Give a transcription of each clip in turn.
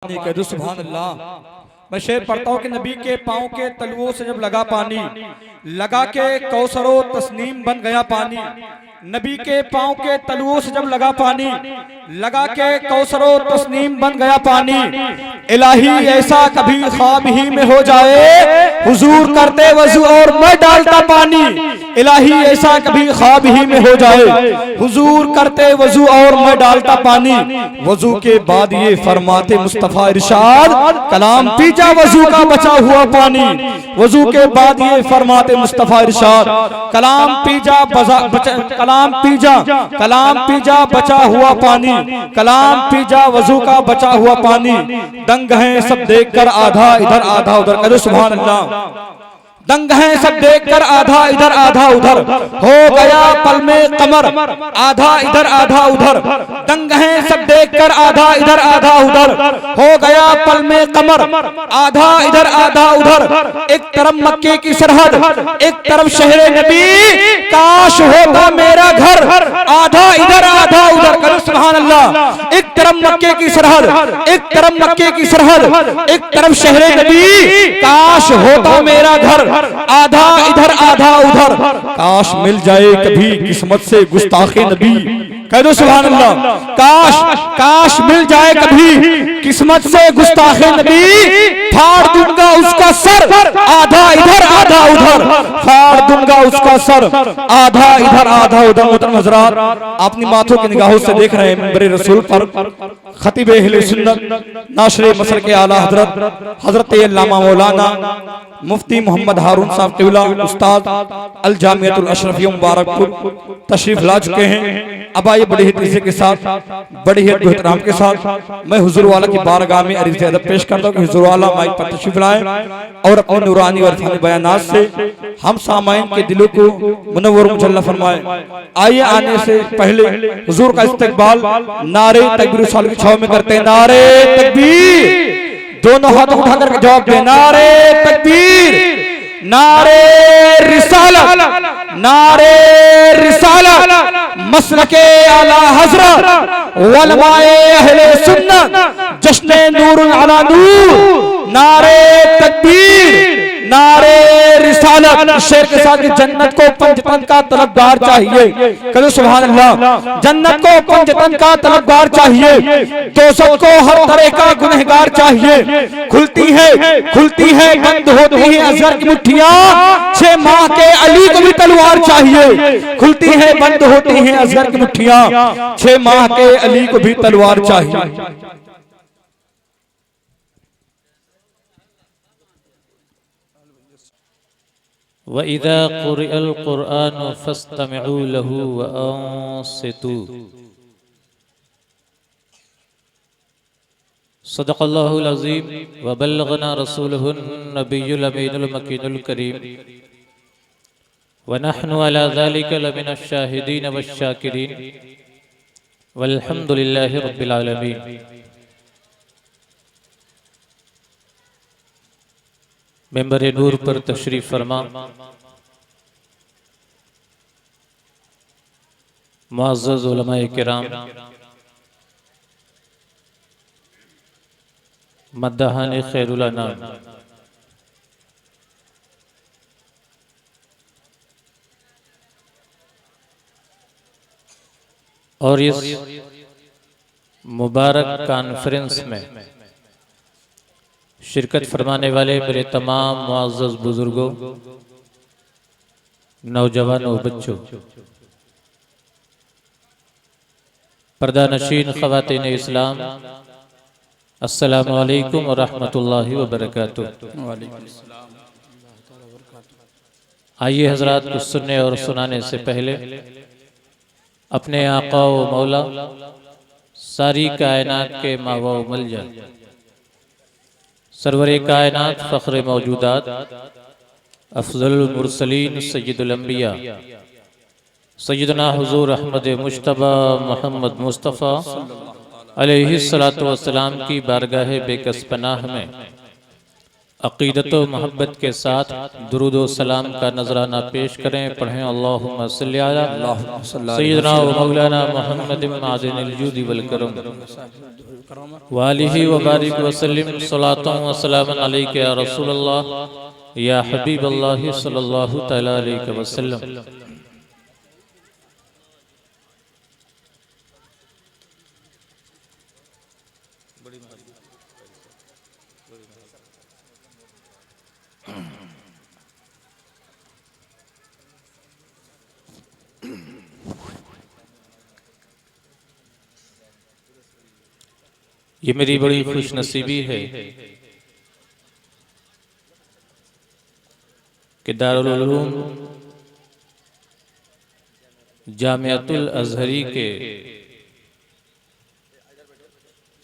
सुभान अल्लाह। मैं शेर पढ़ता हूँ कि नबी के पाँव के तलुओं से जब लगा पानी, लगा के कौसरो तस्नीम बन गया पानी। नबी के पाँव के तलुओं से जब लगा पानी, लगा के कौसरो तस्नीम बन गया पानी। इलाही ऐसा कभी ख्वाब ही में हो जाए, हुजूर करते वजू और मैं डालता पानी। इलाही ऐसा कभी ख्वाब ही में हो जाए, हुजूर करते वजू और मैं डालता पानी। वजू के बाद ये फरमाते मुस्तफा इरशाद, कलाम पीजा वजू का बचा हुआ पानी। वजू के बाद ये फरमाते मुस्तफा इरशाद, कलाम पीजा कलाम पीजा बचा हुआ पानी। कलाम पीजा वजू का बचा हुआ पानी। दंग हैं सब देखकर आधा इधर आधा उधर, करो सुभान अल्लाह। दंग हैं सब देखकर आधा इधर आधा उधर, हो गया पल में कमर आधा इधर आधा उधर। दंग हैं सब देखकर आधा इधर आधा उधर, हो गया पल में कमर आधा इधर आधा उधर। एक तरफ मक्के की सरहद, एक तरफ शहरे नबी, काश होता मेरा घर आधा इधर आधा उधर, करो सुभान अल्लाह। एक तरफ मक्के की सरहद, एक तरफ मक्के की सरहद, एक तरफ शहरे नबी, काश होता मेरा घर आधा इधर आधा उधर। काश मिल जाए कभी किस्मत से गुस्ताखे नबी, कह दो सुभान अल्लाह। काश मिल जाए कभी किस्मत से गुस्ताखे नबी, फाड़ दूंगा उसका सर आधा इधर आधा उधर, फाड़ दूंगा उसका सर आधा इधर आधा उधर। मोहतरम हज़रात, अपनी माथों की निगाहों से देख रहे हैं मिंबर रसूल पर खतीब अहले सुन्नत नाशरे मसर के आला हजरत अल्लामा मौलाना मुफ्ती मोहम्मद हारून साहब क़िबला उस्ताद अल जामियतुल अशरफिया मुबारकपुर तशरीफ ला चुके हैं। अब आइए बड़ी ही तेजी के साथ, बड़ी ही एहतराम के साथ मैं हुजूर वाला की बारगाह में अर्ज़ अदब पेश करता हूँ कि हुजूर वाला माइक पर तशरीफ लाएं और अपने नूरानी और फनी बयानात से हम सामाइन के दिलों को मुनव्वर मुजल्ला फरमाएं। आइए आने से पहले हुजूर का इस्तकबाल नारे तकबीर साल की छाव में करते हैं। नारे तकबीर, दोनों हाथ उठाकर जवाब दे, नारे तकबीर, नारे रिसालत, नारे रिसालत, मसलके आला हजरत उलमाए अहले सुन्नत, जश्ने नूर अला नूर, नारे तकबीर, नारे रिसालत। शेर के साथ जन्नत को पंजतन का तलबगार चाहिए, कहो सुभान अल्लाह। जन्नत को पंजतन का तलबगार चाहिए, दोज़ख को हर तरह का गुनहगार चाहिए। खुलती है बंद होती है अज़हर की मुट्ठियां, 6 माह के अली को भी तलवार चाहिए। खुलती है बंद होती है अज़हर की मुट्ठियां, 6 माह के अली को भी तलवार चाहिए। वइज़ा क़ुरिअल क़ुरआनु फ़स्तमिऊ लहू व अंसितू। सदक़ल्लाहुल अज़ीम व बल्लगना रसूलुहुन नबियुल अमीनुल मकीनुल करीम व नहनु अला ज़ालिका लमिनश शाहिदीन वश्शाकिरीन वल्हम्दुलिल्लाहि रब्बिल आलमीन। मेंबर नूर पर तशरीफ फरमा मुअज़्ज़ज़ उलमाए किराम, मद्दाहान खैरुल अनाम, और इस मुबारक कॉन्फ्रेंस में शिरकत फरमाने वाले मेरे तमाम मुअज़्ज़ज़ बुजुर्गों, नौजवानों, बच्चों, पर्दा नशीन ख़वातीन इस्लाम, अस्सलामु अलैकुम व रहमतुल्लाहि व बरकातुहू। आइए हज़रात, कुछ सुनने और सुनाने से पहले अपने आका व मौला सारी कायनात के मावा व मलजा सरवरे कायनात फ़ख्र मौजूदात अफ़ज़लुल मुरसलीन सय्यदुल अंबिया सय्यदना हुज़ूर अहमद मुज्तबा मोहम्मद मुस्तफ़ा अलैहिस्सलातु वस्सलाम की बारगाह बेकस पनाह में अक़ीदत व मोहब्बत के साथ दुरूद व सलाम का नजराना पेश करें। पढ़ें अल्लाहुम्मा सल्ली अला सय्यिदना व मौलाना मुहम्मद मादिनिल जूदि वल करम व आलिहि व बारिक व सल्लिम सलातन व सलामन अलैका या रसूलल्लाह या हबीबल्लाह सल्लल्लाहु तआला अलैहि वसल्लम। ये मेरी बड़ी खुशनसीबी है कि दारुल उलूम जामिअतुल अज़हरी के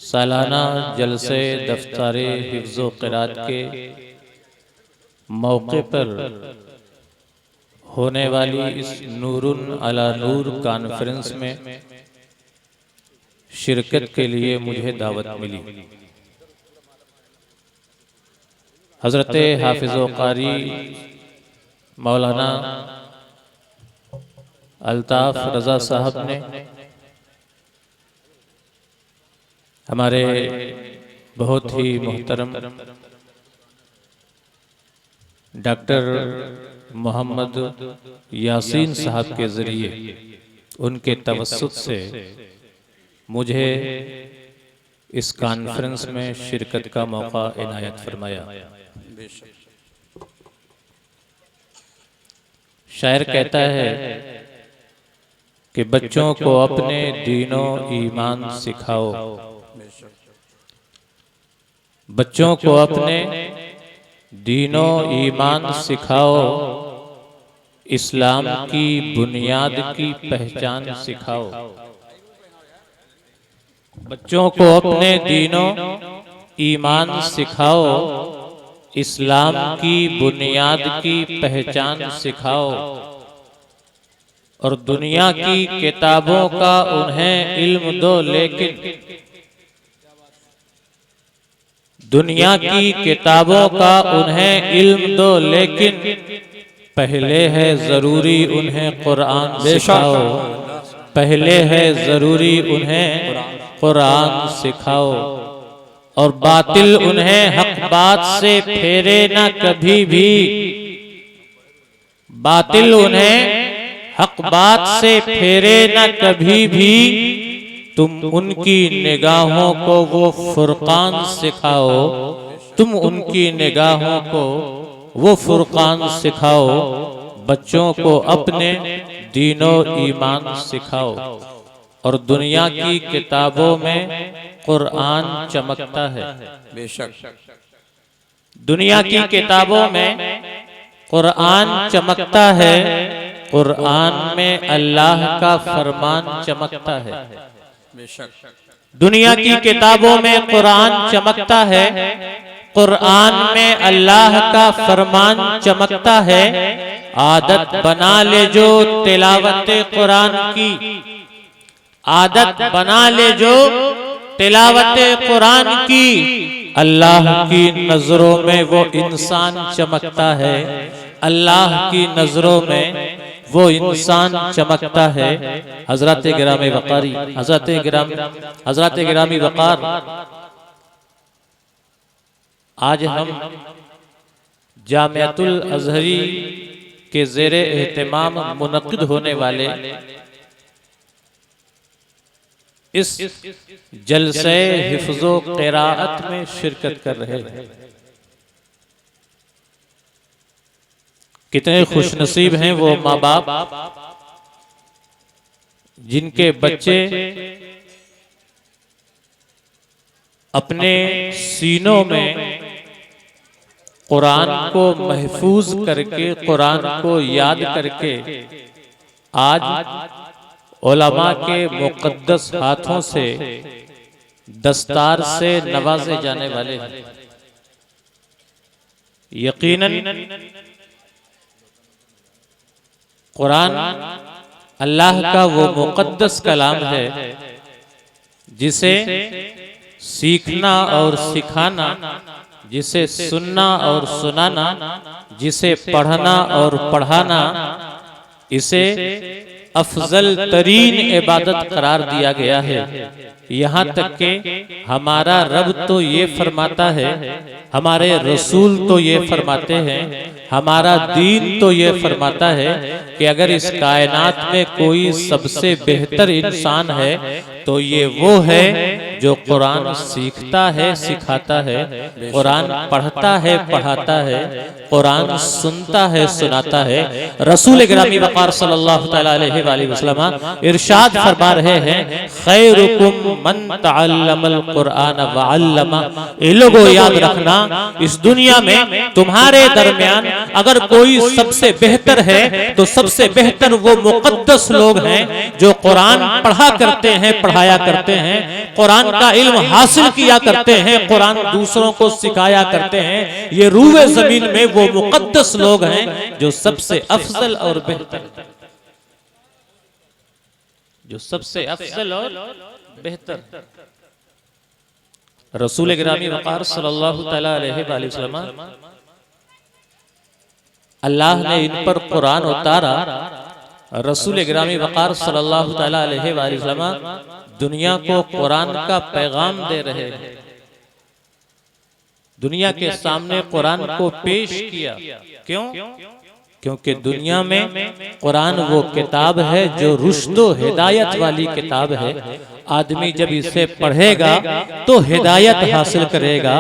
सालाना जलसे दफ्तारे हिफ्ज़ व क़िरात के मौके पर होने वाली इस नूरुन अला नूर कॉन्फ्रेंस में शिरकत के लिए मुझे दावत मिली। हज़रत हाफिज़ व क़ारी मौलाना अल्ताफ़ रज़ा साहब ने हमारे बहुत ही मोहतरम डॉक्टर मोहम्मद यासीन साहब के ज़रिए उनके तवस्सुत से मुझे इस कॉन्फ्रेंस में शिरकत का मौका इनायत फरमाया। शायर कहता है कि बच्चों को अपने दीनो ईमान सिखाओ, बच्चों को अपने दीनो ईमान सिखाओ, इस्लाम की बुनियाद की पहचान सिखाओ। बच्चों को अपने दीनों ईमान सिखाओ, इस्लाम की बुनियाद की पहचान सिखाओ, और दुनिया की किताबों का उन्हें इल्म दो, लेकिन दुनिया की किताबों का उन्हें इल्म दो, लेकिन पहले है जरूरी उन्हें कुरान सिखाओ, पहले है जरूरी उन्हें कुरान सिखाओ, और बातिल उन्हें हक बात से फेरे ना कभी भी, बातिल उन्हें हक बात से फेरे ना कभी भी, तुम उनकी निगाहों को वो फुरकान सिखाओ, तुम उनकी निगाहों को वो फुरकान सिखाओ, बच्चों को अपने दीनो ईमान सिखाओ। और दुनिया की किताबों में कुरान चमकता है, बेशक दुनिया की किताबों में कुरान चमकता है, कुरान में अल्लाह का फरमान चमकता है। बेशक दुनिया की किताबों में कुरान चमकता है, कुरान में अल्लाह का फरमान चमकता है। आदत बना ले जो तिलावत कुरान की, आदत बना ले जो तिलावत कुरान की, अल्लाह की नजरों में वो इंसान चमकता है, अल्लाह की नजरों में वो इंसान चमकता है। हजरत गिरामी वक़ारी, हजरत गिरामी वक़ार, आज हम जामिअतुल अज़हरी के ज़ेरे एहतिमाम मुनक़िद होने वाले इस जलसे हिफ्ज़ो क़िराअत में शिरकत कर रहे हैं। कितने खुशनसीब हैं वो माँ बाप जिनके बच्चे अपने सीनों में कुरान को महफूज करके, कुरान को याद करके आज उलमा के मुक़द्दस हाथों से दस्तार से नवाजे जाने वाले हैं। यकीनन कुरान अल्लाह का वो मुक़द्दस कलाम है जिसे सीखना और सिखाना जिसे सुनना और सुनाना, जिसे पढ़ना और पढ़ाना, इसे अफजल तरीन इबादत करार दिया गया है। यहाँ तक कि हमारा रब तो ये फरमाता है, हमारे रसूल तो ये फरमाते हैं, हमारा दीन तो ये फरमाता है कि अगर इस कायनात में कोई सबसे बेहतर इंसान है तो ये वो है जो कुरान सीखता है, सिखाता है, कुरान पढ़ता है, पढ़ाता है, कुरान सुनता है, सुनाता है। रसूल गिरामी वक़ार सल्लल्लाहु तआला अलैहि वसल्लम इरशाद फरमा रहे हैं, खैरुकुम मन तअल्लमल कुरान व अल्लमा। ये लोगों याद रखना, इस दुनिया में तुम्हारे दरमियान अगर कोई सबसे बेहतर है तो सबसे बेहतर वो मुक़द्दस लोग हैं जो कुरान पढ़ा करते हैं, पढ़ाया करते हैं, कुरान का इल्म हासिल किया करते हैं, कुरान दूसरों को सिखाया करते हैं। ये रूए जमीन में वो मुक़द्दस लोग हैं जो सबसे अफजल और बेहतर, जो सबसे अफजल और बेहतर। रसूल गिरामी वक़ार सल्लल्लाहु तआला अलैहि वसल्लम, अल्लाह ने इन पर कुरान उतारा। रसूल गिरामी वक़ार सल्लल्लाहु तआला अलैहि वसल्लम दुनिया को कुरान का पैगाम दे रहे हैं, दुनिया के सामने कुरान को पेश किया। क्यों? क्योंकि दुनिया में कुरान वो किताब है जो रुश्दो हिदायत वाली किताब है। आदमी जब इसे पढ़ेगा तो हिदायत हासिल करेगा।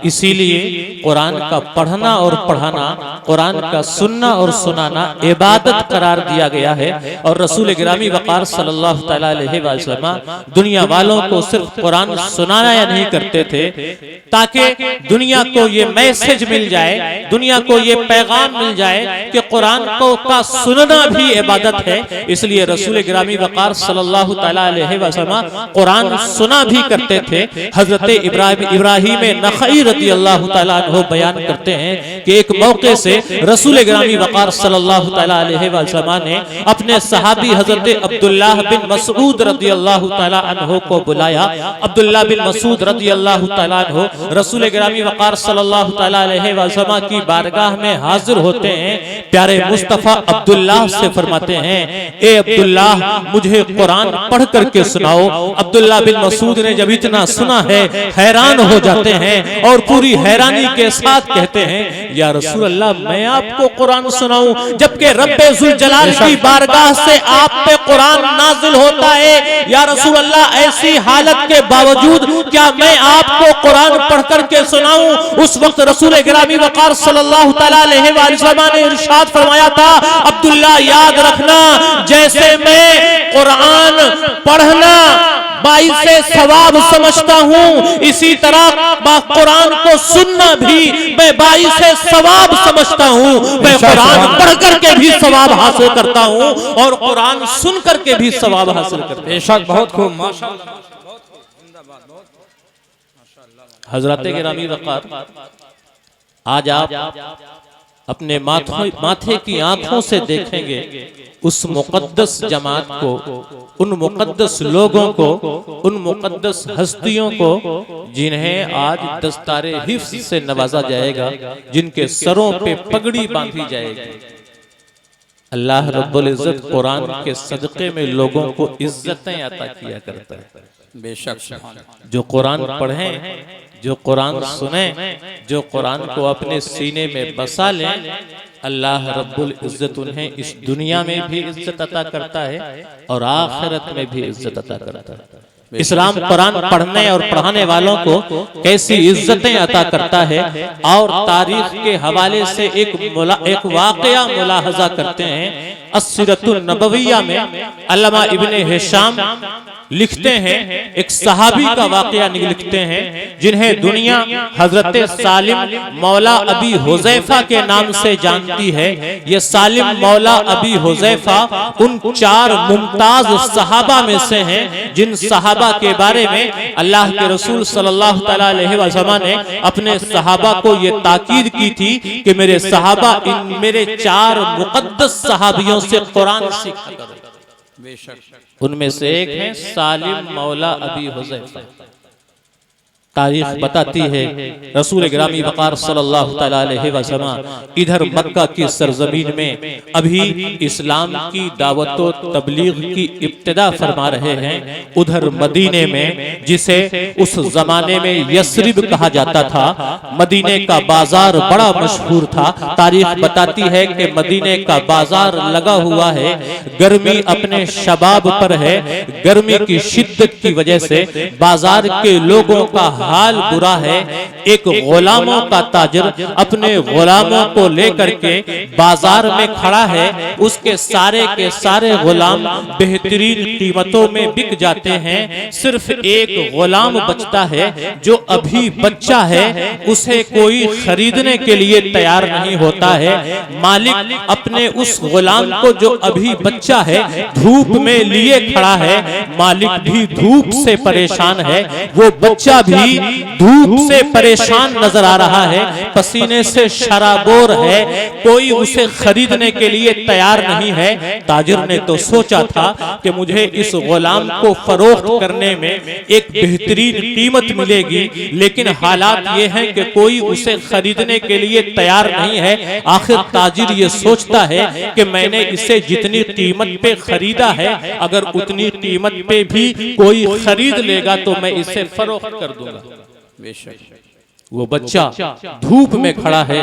इसीलिए कुरान का पढ़ना और पढ़ाना, कुरान का सुनना और सुनाना इबादत करार दिया गया है। और रसूल गिरामी वक़ार सल्लल्लाहु तआला अलैहि वसल्लम दुनिया वालों को सिर्फ कुरान सुनाना या नहीं करते थे ताकि दुनिया को ये मैसेज मिल जाए, दुनिया को ये पैगाम मिल जाए कि कुरान को का सुनना भी इबादत है। इसलिए रसूल गिरामी वक़ार सल्लल्लाहु तआला अलैहि वसल्लम कुरान सुना भी करते थे। हजरत इब्राहिम नखई रज़ी अल्लाह तआला अन्हु बयान करते हैं कि एक मौके से रसूल गिरामी वक़ार सल्लल्लाहु तआला अलैहि वसल्लम ने अपने सहाबी हजरत अब्दुल्लाह बिन मसऊद रज़ी अल्लाह तआला अन्हु को बुलाया। अब्दुल्लाह बिन मसऊद रज़ी अल्लाह तआला अन्हु रसूल गिरामी वक़ार सल्लल्लाहु तआला अलैहि वसल्लम की बारगाह में हाजिर होते हैं। प्यारे मुस्तफा अब्दुल्लाह से फरमाते हैं, ए अब्दुल्लाह मुझे कुरान पढ़ करके सुनाओ। अब्दुल्लाह बिन मसूद ने जब इतना सुना है हैरान हो जाते हैं और पूरी हैरानी के साथ कहते हैं, या रसूल अल्लाह मैं आपको कुरान सुनाऊं जबकि रब्बे जुल जलाल की बारगाह से आप पे कुरान नाजिल होता है। या रसूल अल्लाह ऐसी हालत के बावजूद क्या मैं आपको कुरान पढ़ करके सुनाऊं? उस वक्त रसूल गिरामी वक़ार सल्लल्लाहु तआला अलैहि वसल्लम ने इरशाद फरमाया था, अब्दुल्लाह याद रखना, जैसे मैं कुरान पढ़ना बाइसे सवाब समझता हूँ, इसी तरह कुरान को सुनना भी मैं बाइसे सवाब समझता हूँ। मैं कुरान पढ़ करके भी सवाब हासिल करता हूँ और कुरान सुन करके भी सवाब हासिल करता हूँ। बेशक, बहुत खूब, माशाअल्लाह। हजरत गिरामी वक़ार, आज आप अपने माथे की आंखों से देखेंगे उस मुक़द्दस जमात को, उन मुक़द्दस लोगों को, उन मुक़द्दस हस्तियों को जिन्हें आज दस्तारे हिफ्ज़ से नवाजा जाएगा, जिनके सरों पे पगड़ी बांधी जाएगी। अल्लाह रब्बुल इज़्ज़त कुरान के सदक़े में लोगों को इज्जतें अता किया करता है। बेशक, जो कुरान पढ़ें, जो कुरान सुने, जो कुरान को अपने सीने में बसा लें, अल्लाह रब्बुल इज़्ज़त उन्हें इस दुनिया में भी इज्जत अता करता है और आखिरत में भी इज्जत अता करता है। इस्लाम कुरान पढ़ने और पढ़ाने वालों को कैसी इज्जतें अता करता है। और तारीख के हवाले से एक वाक़या मुलाहजा करते हैं। अस्सीरतुन नबविया में अल्लामा इब्ने हिशाम लिखते हैं, एक सहाबी का वाक़या लिखते हैं जिन्हें दुनिया हजरत सालिम मौला अबी हुज़ैफा के नाम से जानती है। ये सालिम मौला अबी हुज़ैफा उन 4 मुमताज सहाबा में से हैं जिन सहाबा के बारे में अल्लाह के रसूल सल्लल्लाहु तआला अलैहि वसल्लम ने अपने सहाबा को ये ताकीद की थी कि मेरे सहाबा इन मेरे 4 मुक़द्दस सहाबियों से कुरान सीखा करो। उनमें से एक है सालिम मौला अबी हुज़ैफा। तारीख बताती है रसूल गिरामी वक़ार सल्लल्लाहु तआला अलैहि वसल्लम इधर मक्का की सरजमीन में अभी इस्लाम की दावत व तबलीग की इब्तिदा फरमा रहे हैं। उधर मदीने में, जिसे उस जमाने में यस्रिब कहा जाता था, मदीने का बाजार बड़ा मशहूर था। तारीख बताती है कि मदीने का बाजार लगा हुआ है, गर्मी अपने शबाब पर है। गर्मी की शिद्दत की वजह से बाजार के लोगों का हाल बुरा है। एक गुलामों का ताजर अपने गुलामों को लेकर के बाजार में खड़ा है। उसके सारे के सारे गुलाम बेहतरीन कीमतों में बिक जाते हैं। सिर्फ एक गुलाम बचता है जो अभी बच्चा है, उसे कोई खरीदने के लिए तैयार नहीं होता है। मालिक अपने उस गुलाम को जो अभी बच्चा है धूप में लिए खड़ा है। मालिक भी धूप से परेशान है, वो बच्चा भी धूप से परेशान नजर आ रहा है, पसीने से शराबोर है, कोई उसे खरीदने के लिए तैयार नहीं है। ताजिर ने तो सोचा था कि मुझे इस गुलाम को फरोख्त करने में एक बेहतरीन कीमत मिलेगी, लेकिन हालात ये हैं कि कोई उसे खरीदने के लिए तैयार नहीं है। आखिर ताजिर ये सोचता है कि मैंने इसे जितनी कीमत पे खरीदा है, अगर उतनी कीमत पे भी कोई खरीद लेगा तो मैं इसे फरोख्त कर दूंगा। बेशक वो बच्चा धूप में खड़ा है,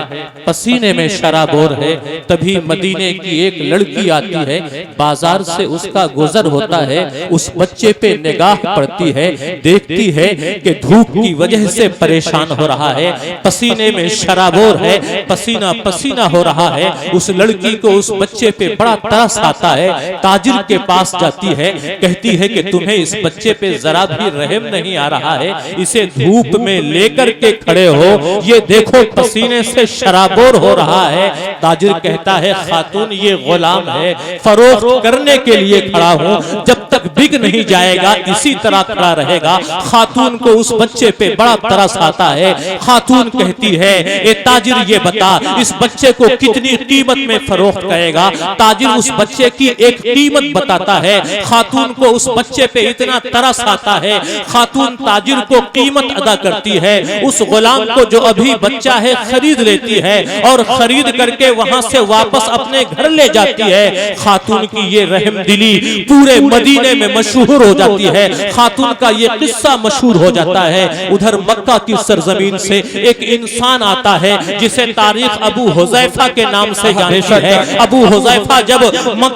पसीने में शराबोर है। तभी मदीने की एक लड़की आती है, बाजार से उसका गुजर होता है। उस बच्चे पे निगाह पड़ती है, देखती है कि धूप की वजह से परेशान हो रहा है, पसीने में शराबोर है, पसीना पसीना हो रहा है। उस लड़की को उस बच्चे पे बड़ा तरस आता है। ताजिर के पास जाती है, कहती है कि तुम्हें इस बच्चे पे जरा भी रहम नहीं आ रहा है, इसे धूप में लेकर के खड़े हो, ये देखो पसीने से शराबोर हो रहा है। ताजिर कहता है खातून ये गुलाम है, फरोख्त करने के लिए खड़ा हूं, जब तक बिक नहीं जाएगा इसी तरह खड़ा रहेगा। खातून को उस बच्चे पे बड़ा तरस आता है। खातून कहती है ए ताजिर ये बता इस बच्चे को कितनी कीमत में फरोख्त करेगा। ताजिर उस बच्चे की एक कीमत बताता है। खातून को उस बच्चे पे इतना तरस आता है, खातून ताजिर को कीमत अदा करती है। उस गुलाम को जो अभी बच्चा है खरीद लेती है और खरीद करके वहां से वापस अपने घर ले जाती है। खातून की ये रहमदिली पूरे मदीने में मशहूर हो जाती है। खातून का ये किस्सा मशहूर हो जाता है। उधर मक्का की सरजमीन से एक इंसान आता है जिसे तारीख अबू हुज़ैफा के नाम से जानती है। अबू हुज़ैफा जब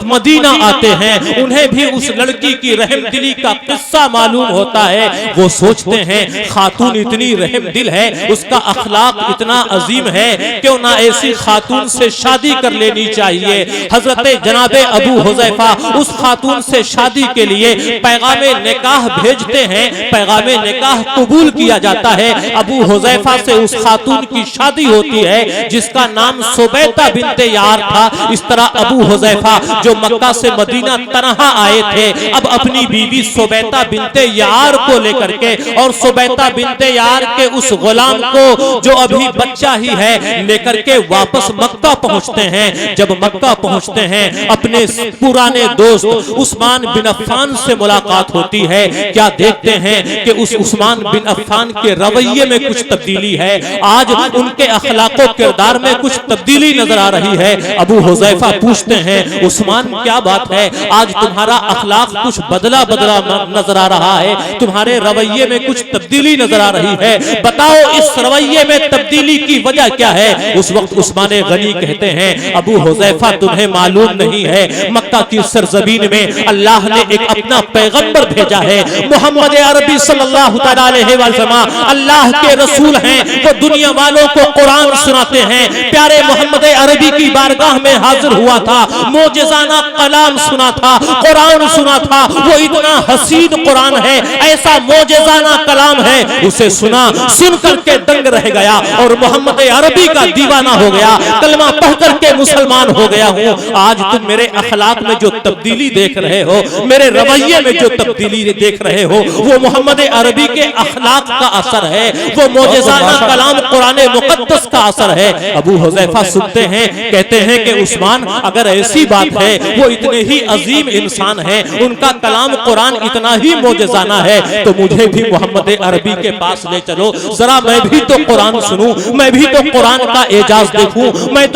मदीना आते हैं उन्हें भी उस लड़की की रहमदिली का किस्सा मालूम होता है। वो सोचते हैं खातून इतनी रहमदिल है, उसका अखलाक इतना अजीम है, क्यों ना ऐसी खातून से शादी कर लेनी चाहिए। हजरत जनाबे अबू हुज़ैफा उस खातून से शादी के लिए पैगामे निकाह भेजते हैं। पैगामे निकाह कबूल किया जाता है। अबू हुज़ैफा से उस खातून की शादी होती है जिसका नाम सुबैता बिनते यार था। इस तरह अबू हुज़ैफा जो मक्का से मदीना तनहा आए थे, अब अपनी बीवी सुबैता बिनते यार को लेकर के और सुबैता बिनते यार के उस गुलाम को जो अभी बच्चा ही है लेकर के वापस मक्का पहुंचते हैं। जब मक्का पहुंचते हैं अपने पुराने दोस्त उस्मान बिन अफ़्फ़ान से मुलाकात होती है। क्या देखते हैं कि उस उस्मान बिन अफ़्फ़ान के रवैये में कुछ तब्दीली है, आज उनके अखलाक व किरदार में कुछ तब्दीली नजर आ रही है। अबू हुज़ैफा पूछते हैं उस्मान क्या बात है, आज तुम्हारा अखलाक कुछ बदला बदला नजर आ रहा है, तुम्हारे रवैये में कुछ तब्दीली नजर आ रही है, बताओ इस रवैये में तब्दीली की वजह क्या है। उस वक्त उस्मान गनी कहते हैं अबू हुज़ैफा तुम्हें मालूम नहीं है, मक्का की सरजमीन में अल्लाह ने एक अपना पैगंबर भेजा है। मोहम्मद अरबी सल्लल्लाहु अलैहि वसल्लम अल्लाह के रसूल हैं, वो दुनिया वालों को कुरान सुनाते हैं। प्यारे मोहम्मद अरबी की बारगाह में हाजिर हुआ था, मोजेज़ाना कलाम सुना था, कुरान सुना था। वो इतना हसीन कुरान है, ऐसा मोजेज़ाना कलाम है, उसे सुना, सुनकर के दंग रह गया और मोहम्मद अरबी का दीवाना हो गया, कलमा पढ़ करके मुसलमान हो गया हूँ। आज तुम मेरे अखलाक में जो तब्दीली देख रहे हो, मेरे रवैये में जो तब्दीली देख रहे हो, वो मोहम्मद अरबी के अखलाक का असर है, वो मोजेज़ाना कलाम कुरान मुक़द्दस का असर है। अबू हुज़ैफा सुनते हैं, कहते हैं कि उस्मान अगर ऐसी बात है, वो इतने ही अजीम इंसान है, उनका कलाम कुरान इतना ही मोजेज़ाना है, तो मुझे भी मोहम्मद अरबी के पास ले चलो, जरा मैं भी तो कुरान सुनूं, मैं भी तो कुरान का एजाज देखूं, मैं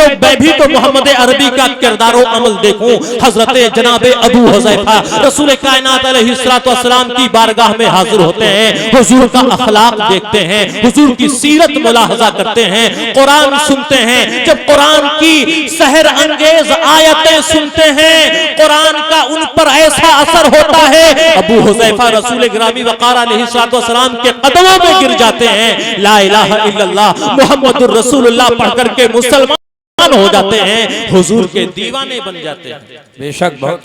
भी तो मोहम्मद अरबी का किरदारो अमल देखूं। हजरत जनाबे अबू हुज़ैफा रसूल कायनात अलैहिस्सलातु वस्सलाम की बारगाह में हाजिर होते हैं, हुजूर का अखलाक देखते हैं, हुजूर की सीरत मुलाहजा करते हैं, कुरान सुनते हैं। जब कुरान की सहर अंगेज आयतें सुनते हैं, कुरान का उन पर ऐसा असर होता है, अबू हुज़ैफा रसूल गिरामी वक़ार अलैहिस्सलातु वस्सलाम के कदमों में गिर जाते हैं, ला इलाहा इल्लल्लाह मुहम्मदुर रसूलुल्लाह पढ़ करके मुसलमान हो जाते हैं, हुजूर के दीवाने बन जाते हैं। बेशक बहुत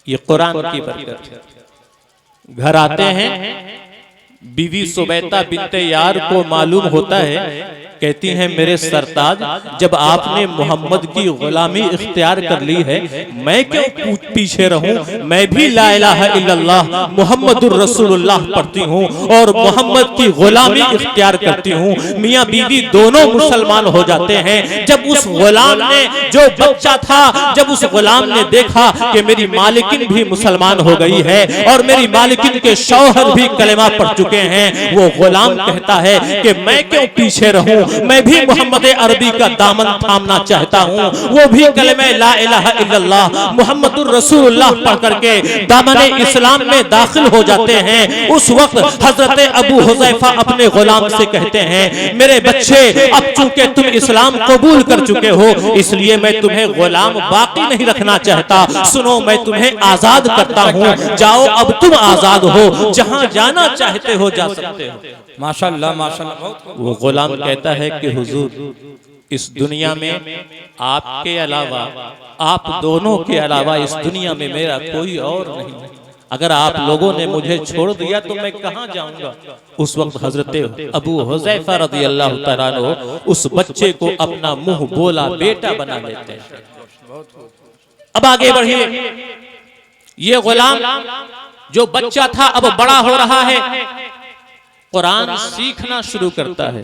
ये कुरान की बरकत है। घर आते हैं, बीवी सुबैता बिन्ते यार को मालूम होता है, कहती हैं मेरे सरताज, जब आपने मोहम्मद की गुलामी इख्तियार कर ली है, मैं क्यों पीछे रहूं, मैं भी ला इलाहा इल्लल्लाह मुहम्मदुर रसूलुल्लाह पढ़ती हूँ और मोहम्मद की गुलामी इख्तियार करती हूँ। मियाँ बीवी दोनों मुसलमान हो जाते हैं। जब उस गुलाम ने, जो बच्चा था, जब उस गुलाम ने देखा कि मेरी मालिकिन भी मुसलमान हो गई है और मेरी मालिकिन के शौहर भी कलेमा पढ़ चुके हैं, वो गुलाम कहता है कि मैं क्यों पीछे रहूं, मैं भी मोहम्मद अरबी का दामन थामना चाहता हूँ। वो भी कलमे ला इलाहा इल्लल्लाह मुहम्मदुर रसूलुल्लाह पढ़ करके दामने इस्लाम में दाखिल हो जाते हैं। उस वक्त हजरत अबू हुज़ैफा अपने गुलाम से कहते हैं, मेरे बच्चे, अब चूंकि तुम इस्लाम कबूल कर चुके हो, इसलिए मैं तुम्हें गुलाम बाकी नहीं रखना चाहता। सुनो, मैं तुम्हें आजाद करता हूँ, जाओ अब तुम आजाद हो, जहाँ जाना चाहते हो जा सकते हो। माशाअल्लाह माशाअल्लाह। वो गुलाम कहता है कि हुजूर, इस दुनिया में आपके अलावा, आप दोनों के अलावा इस दुनिया में मेरा कोई और नहीं, अगर आप लोगों ने मुझे छोड़ दिया तो मैं कहाँ जाऊंगा। उस वक्त हजरत अबू हुज़ैफा रज़ियल्लाहु तआला अन्हु उस बच्चे को अपना मुंह बोला बेटा बना लेते हैं। अब आगे बढ़िए, ये गुलाम जो बच्चा था अब बड़ा हो रहा है, कुरान सीखना शुरू करता है,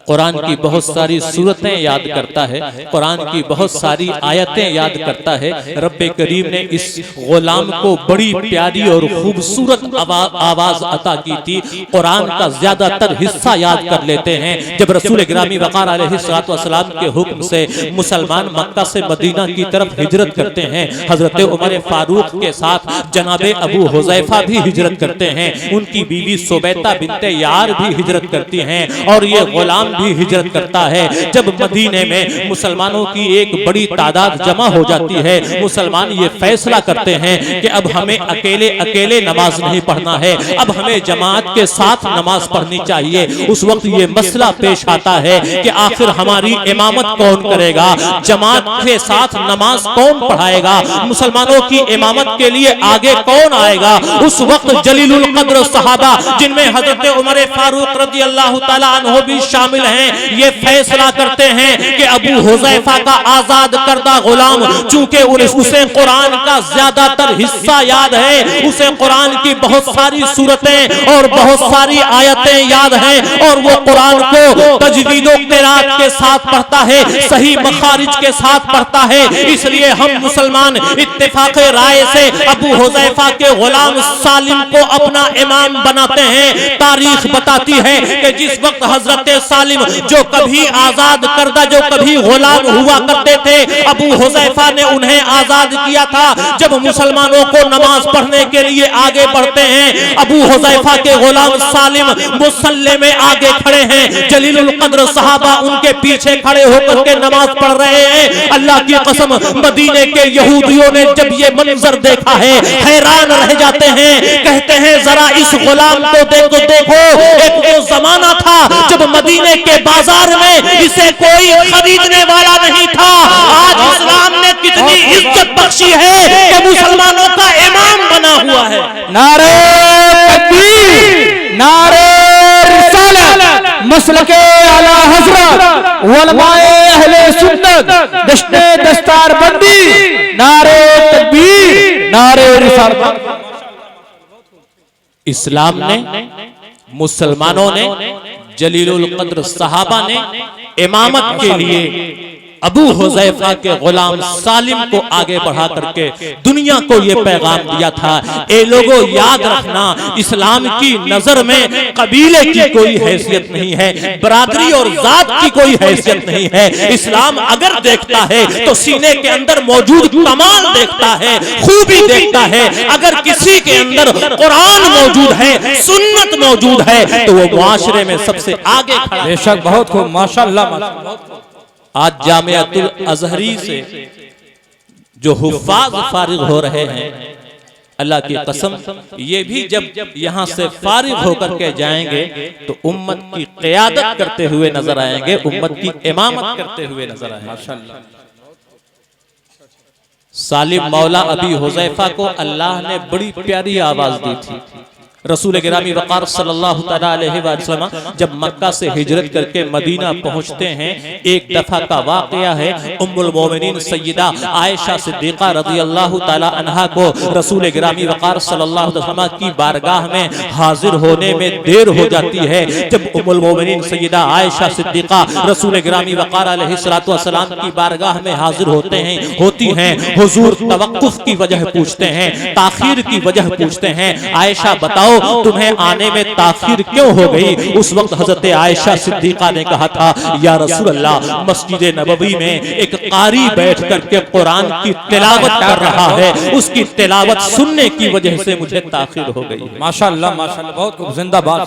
कुरान की बहुत सारी सूरतें याद करता है, कुरान की बहुत सारी आयतें याद करता है। रब्बे करीम ने इस गुलाम को बड़ी प्यारी और खूबसूरत आवाज अता की थी। कुरान का ज्यादातर हिस्सा याद कर लेते हैं। जब रसूल गिरामी वक़ार अलैहिस्सलातु वस्सलाम के हुक्म से मुसलमान मक्का से मदीना की तरफ हिजरत करते हैं, हजरत उमर फारूक के साथ जनाबे अबू हुज़ैफा भी हिजरत करते हैं, उनकी बीवी सुबैता बिन्ते यार भी हिजरत करती हैं और ये गुलाम भी हिजरत करता है। जब मदीने में मुसलमानों की एक बड़ी तादाद जमा हो जाती है, मुसलमान ये फैसला करते हैं कि अब हमें अकेले अकेले नमाज नहीं पढ़ना है, अब हमें जमात के साथ नमाज पढ़नी चाहिए। उस वक्त ये मसला पेश आता है कि आखिर हमारी इमामत कौन करेगा, जमात के साथ नमाज कौन पढ़ाएगा, मुसलमानों की इमामत के लिए आगे कौन आएगा। उस वक्त जलीलुल कद्र सहाबा, जिनमें हजरत उमर फारूक रज़ियल्लाहु ताला अन्हु भी शामिल हैं, ये फैसला करते हैं कि अबू हुज़ैफा का आजाद करदा गुलाम, चूंकि उसे कुरान का ज्यादातर हिस्सा याद है, उसे कुरान की बहुत सारी सूरतें और बहुत सारी आयतें याद हैं और वो कुरान को तजवीद व क़िराअत के साथ पढ़ता है, सही मखारिज के साथ पढ़ता है। इसलिए हम मुसलमान इत्तेफाक राय से अबू हुज़ैफा के गुलाम सालिम को अपना इमाम बनाते हैं। तारीख बताती है कि जिस वक्त हजरत सालिम, जो कभी आजाद करदा, जो कभी गुलाम हुआ करते थे, अबू हुज़ैफा ने उन्हें आजाद किया था। जब मुसलमानों को नमाज पढ़ने के लिए आगे बढ़ते हैं, अबू हुज़ैफा के गुलाम सालिम मुसल्ले में आगे खड़े हैं, जलीलुल कद्र सहाबा उनके पीछे खड़े होकर के नमाज पढ़ रहे हैं। अल्लाह की कसम, मदीने के यहूदियों ने जब ये मंजर देखा है, हैरान रह जाते हैं, कहते हैं जरा इस गुलाम को देखो, एक वो जमाना था जब मदीने के बाजार में इसे कोई खरीदने वाला नहीं था। आज इस्लाम ने कितनी इज्जत बख्शी है कि मुसलमानों का इमाम बना हुआ है। नारे तकबीर, नारे रिसालत, मसलके आला हजरत उलमाए अहले सुन्नत दश्ते दस्तारबंदी नारे तकबीर नारे रिसालत। इस्लाम ने, मुसलमानों ने, जलीलुल कद्र सहाबा ने इमामत के लिए अबू हुज़ैफा के गुलाम सालिम को आगे बढ़ा करके दुनिया को ये पैगाम दिया था, ए लोगों याद रखना, इस्लाम की नजर में कबीले की कोई हैसियत नहीं है, बरादरी और जात की कोई हैसियत नहीं है। इस्लाम अगर देखता है तो सीने के अंदर मौजूद कमाल देखता है, खूबी देखता है। अगर किसी के अंदर कुरान मौजूद है, सुन्नत मौजूद है, तो वो मुआशरे में सबसे आगे खड़ा है। बेशक बहुत खूब माशाअल्लाह। आज जामियातुल अज़हरी से जो हुफ़ाज़ फारिग हो रहे हैं, अल्लाह की कसम ये भी जब यहाँ से फारिग होकर के जाएंगे तो उम्मत की क़यादत करते हुए नजर आएंगे, उम्मत की इमामत करते हुए नजर आएंगे। सालिम मौला अबी हुज़ैफा को अल्लाह ने बड़ी प्यारी आवाज दी थी। रसूल गिरामी वक़ार सल्लल्लाहु तआला अलैहि वसल्लम जब मक्का से हिजरत करके मदीना पहुंचते हैं, एक दफा का वाक़या है, उम्मुल मोमिनीन सय्यदा आयशा सिद्दीक़ा रज़ियल्लाहु तआला अन्हा को रसूल गिरामी वक़ार सल्लल्लाहु अलैहि वसल्लम की बारगाह में हाजिर होने में देर हो जाती है। जब उम्मुल मोमिनीन सय्यदा आयशा सिद्दीक़ा रसूल गिरामी वक़ार अलैहिस्सलातु वस्सलाम की बारगाह में हाजिर होती हैं, हुजूर तवक्कुफ की वजह पूछते हैं, ताखीर की वजह पूछते हैं। आयशा बताओ तुम्हें आने में ताखीर क्यों हो गई? उस वक्त हजरत आयशा सिद्दीक़ा ने कहा था, या रसूल अल्लाह, मस्जिद नबवी में एक कारी बैठ करके कुरान की तिलावत कर रहा है, उसकी तिलावत सुनने की वजह से मुझे ताखीर हो गई। माशाअल्लाह माशाअल्लाह, बहुत खूब, जिंदाबाद।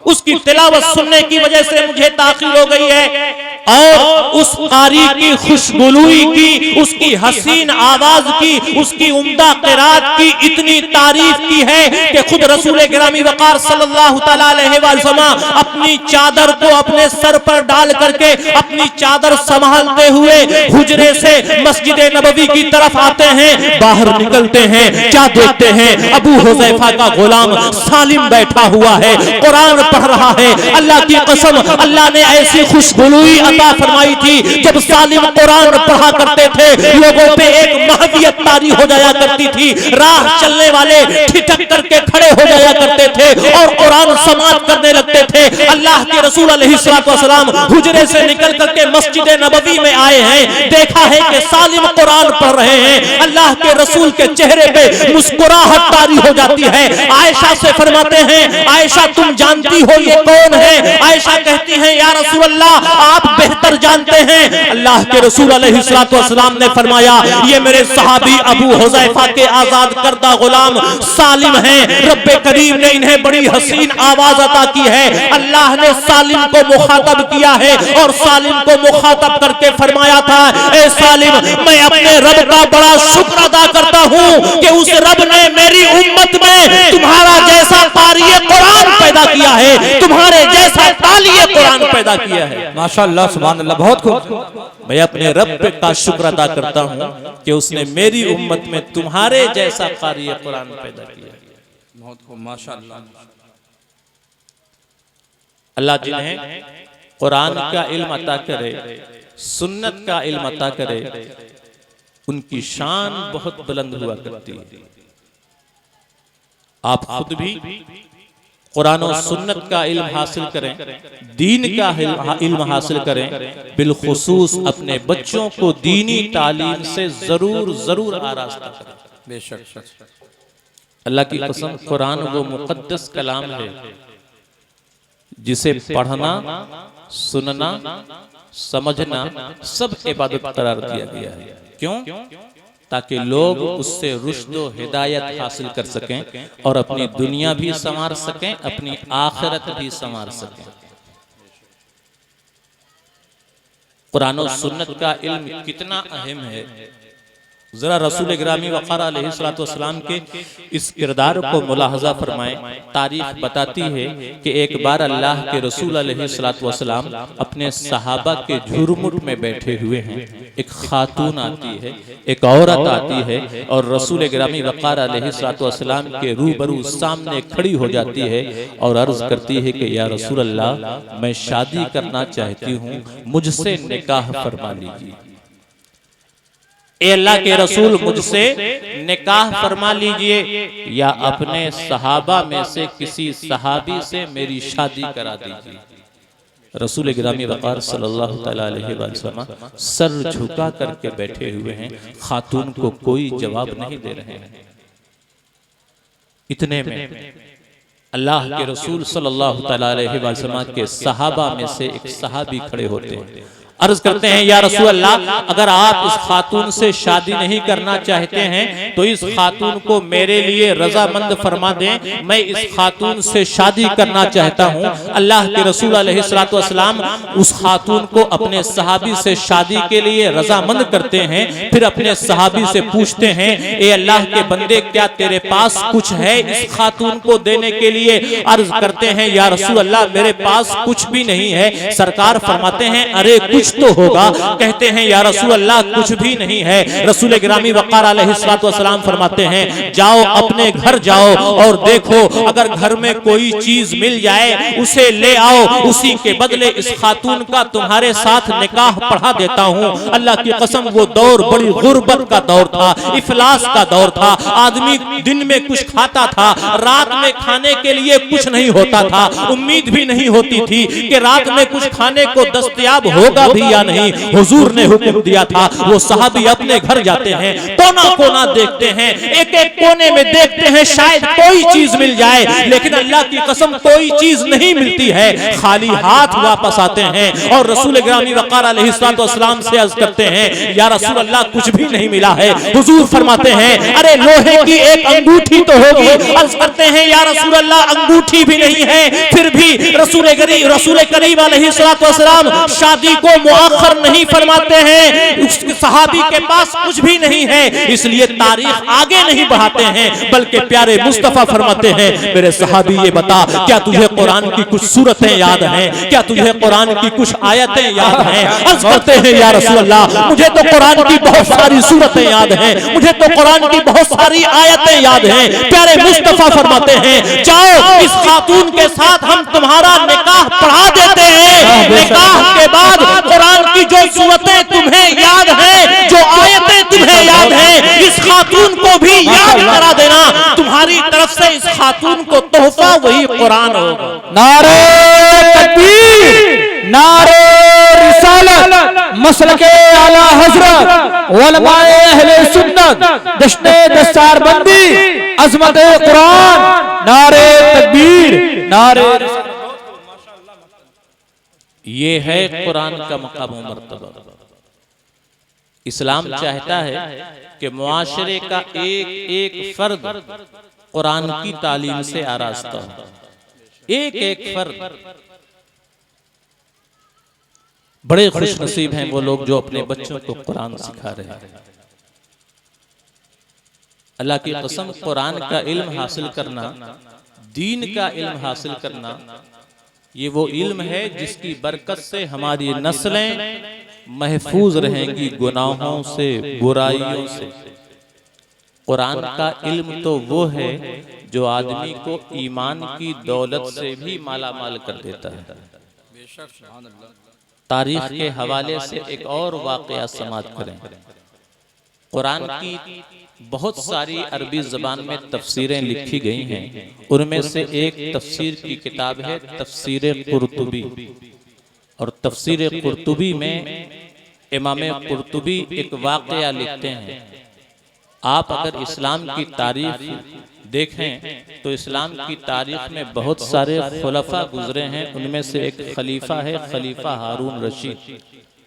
उसकी तिलावत सुनने की वजह से मुझे ताखीर हो गई है। और उस कारी की खुशबुलुई की, उसकी हसीन आवाज की, उसकी उम्दा क़िरात की इतनी तारीफ की है कि खुद रसूल गिरामी वक़ार सल्लल्लाहु तआला अलैहि वसल्लम अपनी चादर को अपने सर पर डाल करके अपनी चादर संभालते हुए हुजरे से मस्जिद नबवी की तरफ आते हैं। बाहर निकलते हैं, क्या देखते हैं? अबू हुज़ैफा का गुलाम सालिम बैठा हुआ है, कुरान पढ़ रहा है। अल्लाह की कसम, अल्लाह ने ऐसी खुशबुलुई अता फरमाई थी, जब सालिम कुरान पढ़ा करते थे लोगों पे एक महवियत तारी हो जाया करती थी। राह चलने वाले ठिठक करके खड़े हो जाया करते थे और कुरान समाप्त करने लगते थे। अल्लाह के रसूल अलैहिस्सलातु वस्सलाम हुजरे से निकल करके मस्जिद नबवी में आए हैं, देखा है कि सालिम कुरान पढ़ रहे हैं। अल्लाह के रसूल के चेहरे पे मुस्कुराहट तारी हो जाती है। आयशा से फरमाते हैं, आयशा तुम जानती हो ये कौन है? आयशा कहती हैं, या रसूल अल्लाह, आप बेहतर जानते हैं। अल्लाह के रसूल अलैहिस्सलातु वस्सलाम ने फरमाया, ये मेरे सहाबी अबू हुज़ैफा के आजाद करदा गुलाम सालिम हैं। रब्बे करीम ने इन्हें बड़ी हसीन आवाज अता की है। अल्लाह ने सालिम को मुखातब किया है और सालिम को मुखातब करके फरमाया था, ए सालिम, मैं अपने रब का बड़ा शुक्र अदा करता हूँ कि उस रब ने मेरी उम्मत में तुम्हारा जैसा क़ारी कुरान पैदा किया है, तुम्हारे जैसा ताली कुरान पैदा किया है। माशाअल्लाह सुभान अल्लाह, बहुत खूब। मैं अपने रब का शुक्र अदा करता हूँ कि उसने मेरी उम्मत में तुम्हारे जैसा क़ारी कुरान पैदा किया। बहुत खूब माशाअल्लाह। अल्लाह जिन्हें कुरान का इल्म अता करे, सुन्नत का इल्म अता करे, उनकी शान बहुत बुलंद हुआ करती है। आप खुद भी कुरान और सुन्नत का इल्म हासिल करें, दीन का इल्म हासिल करें, बिलखुसूस अपने बच्चों को दीनी तालीम से जरूर जरूर आरास्ता करें। बेशक अल्लाह की कसम, कुरान वो मुक़द्दस कलाम है जिसे पढ़ना, सुनना, समझना सब इबादत करार दिया गया है। क्यों? ताकि लोग उससे रुश्द व हिदायत हासिल कर सकें और अपनी दुनिया भी संवार सकें, अपनी आखिरत भी संवार सकें। कुरान और सुन्नत का इल्म कितना अहम है, जरा रसूल गिरामी वक़ार अलैहिस्सलाम के इस किरदार को मुलाहजा फरमाएं। तारीख बताती है कि एक बार अल्लाह के रसूल अलैहिस्सलाम अपने सहाबा के झुरमुट में बैठे हुए हैं। एक खातून आती है, एक औरत आती है और रसूल गिरामी वक़ार अलैहिस्सलाम के रूबरू सामने खड़ी हो जाती है और अर्ज करती है कि या रसूल अल्लाह, मैं शादी करना चाहती हूँ, मुझसे निकाह फरमा लीजिए। ए अल्लाह के रसूल, मुझसे निकाह फरमा लीजिए या अपने सहाबा में से किसी सहाबी से मेरी शादी करा दीजिए। रसूल गिरामी वक़ार सल्लल्लाहु अलैहि वसल्लम सर झुका करके बैठे हुए हैं, खातून को कोई जवाब नहीं दे रहे हैं। इतने में अल्लाह के रसूल सल्लल्लाहु अलैहि वसल्लम के सहाबा में से एक सहाबी खड़े होते हैं, अर्ज करते हैं या रसूल अल्लाह, अगर आप इस खातून से शादी नहीं करना चाहते हैं तो इस खातून को मेरे लिए रजामंद फरमा दें, मैं इस खातून से शादी करना चाहता हूं। अल्लाह के रसूल अलैहिस्सलाम उस खातून को अपने सहाबी से शादी के लिए रजामंद करते हैं। फिर अपने सहाबी से पूछते हैं, ए अल्लाह के बंदे, क्या तेरे पास कुछ है इस खातून को देने के लिए? अर्ज करते हैं या रसूल अल्लाह, मेरे पास कुछ भी नहीं है। सरकार फरमाते हैं, अरे कुछ तो होगा। कहते हैं या रसूल अल्लाह, कुछ भी नहीं है। रसूल गिरामी वक़ार अलैहिस्सलाम फरमाते हैं, जाओ अपने घर जाओ और देखो, अगर घर में कोई चीज मिल जाए उसे ले आओ, उसी के बदले इस खातून का तुम्हारे साथ निकाह पढ़ा देता हूँ। अल्लाह की कसम, वो दौर बड़ी गुर्बत का दौर था, इफलास का दौर था। आदमी दिन में कुछ खाता था, रात में खाने के लिए कुछ नहीं होता था। उम्मीद भी नहीं होती थी कि रात में कुछ खाने को दस्तयाब होगा भी या नहीं। हुजूर ने हुक्म दिया था, वो सहाबी अपने घर जाते हैं, कोना कोना देखते हैं, एक एक कोने में देखते हैं शायद कोई चीज मिल जाए, लेकिन अल्लाह की कसम कोई चीज नहीं मिलती है। खाली हाथ वापस आते हैं और रसूल गिरामी वक़ार अलैहिस्सलाम से अर्ज करते हैं, या रसूल अल्लाह, कुछ भी नहीं मिला है। हुजूर फरमाते हैं, अरे लोहे की एक अंगूठी तो होगी। अर्ज करते हैं, या रसूल अल्लाह, अंगूठी भी नहीं है। फिर भी रसूल करीम अलैहिस्सलाम शादी को मुअख्खर नहीं फरमाते हैं। उस सहाबी के पास कुछ भी नहीं है, इसलिए तारीख आगे नहीं बढ़ाते हैं, बल्कि प्यारे मुस्तफा फरमाते हैं, मेरे सहाबी ये बता, क्या तुझे कुरान की कुछ सूरतें याद हैं? क्या तुझे कुरान की कुछ आयतें याद हैं? अर्ज करते हैं, या रसूल अल्लाह, मुझे तो कुरान की बहुत सारी सूरतें याद हैं, मुझे तो कुरान की बहुत सारी आयतें याद हैं। प्यारे मुस्तफा फरमाते हैं, जाओ इस खातून के साथ हम तुम्हारा निकाह पढ़ा देते हैं। निकाह के बाद कुरान की जो सूरतें तुम्हें याद हैं, जो आयतें तुम्हें याद हैं, इस खातून को भी याद करा देना। तुम्हारी तरफ से इस खातून को तोहफा वही कुरान होगा। नारे तकबीर, नारे रिसालत, मसलके आला हजरत, उलमाए अहले सुन्नत, दश्ते दस्तारबंदी, अजमत कुरान, नारे तकबीर, नारे। ये है कुरान का मकाम व मर्तबा। इस्लाम चाहता है कि मुआशरे का एक एक फर्द कुरान की तालीम से आरास्ता हो, एक एक फर्द। बड़े खुश नसीब हैं वो लोग जो अपने बच्चों को कुरान सिखा रहे हैं। अल्लाह की कसम, कुरान का इल्म हासिल करना, दीन का इल्म हासिल करना, ये वो इल्म है जिसकी बरकत से हमारी नस्लें महफूज रहेंगी गुनाहों से, बुराइयों से। कुरान का इल्म तो वो है जो आदमी को ईमान की दौलत से भी माला माल कर देता है। तारीख के हवाले से एक और वाकया समाप्त करें। कुरान की बहुत सारी अरबी ज़बान में तफसीरें लिखी गई हैं, उनमें से एक तफसीर की किताब है तफसीर कुर्तुबी। और तफसीर कुर्तुबी में इमाम कुर्तुबी एक वाकया लिखते हैं। आप अगर इस्लाम की तारीख देखें तो इस्लाम की तारीख में बहुत सारे खुलफा गुजरे हैं। उनमें से एक खलीफा है खलीफा हारून रशीद,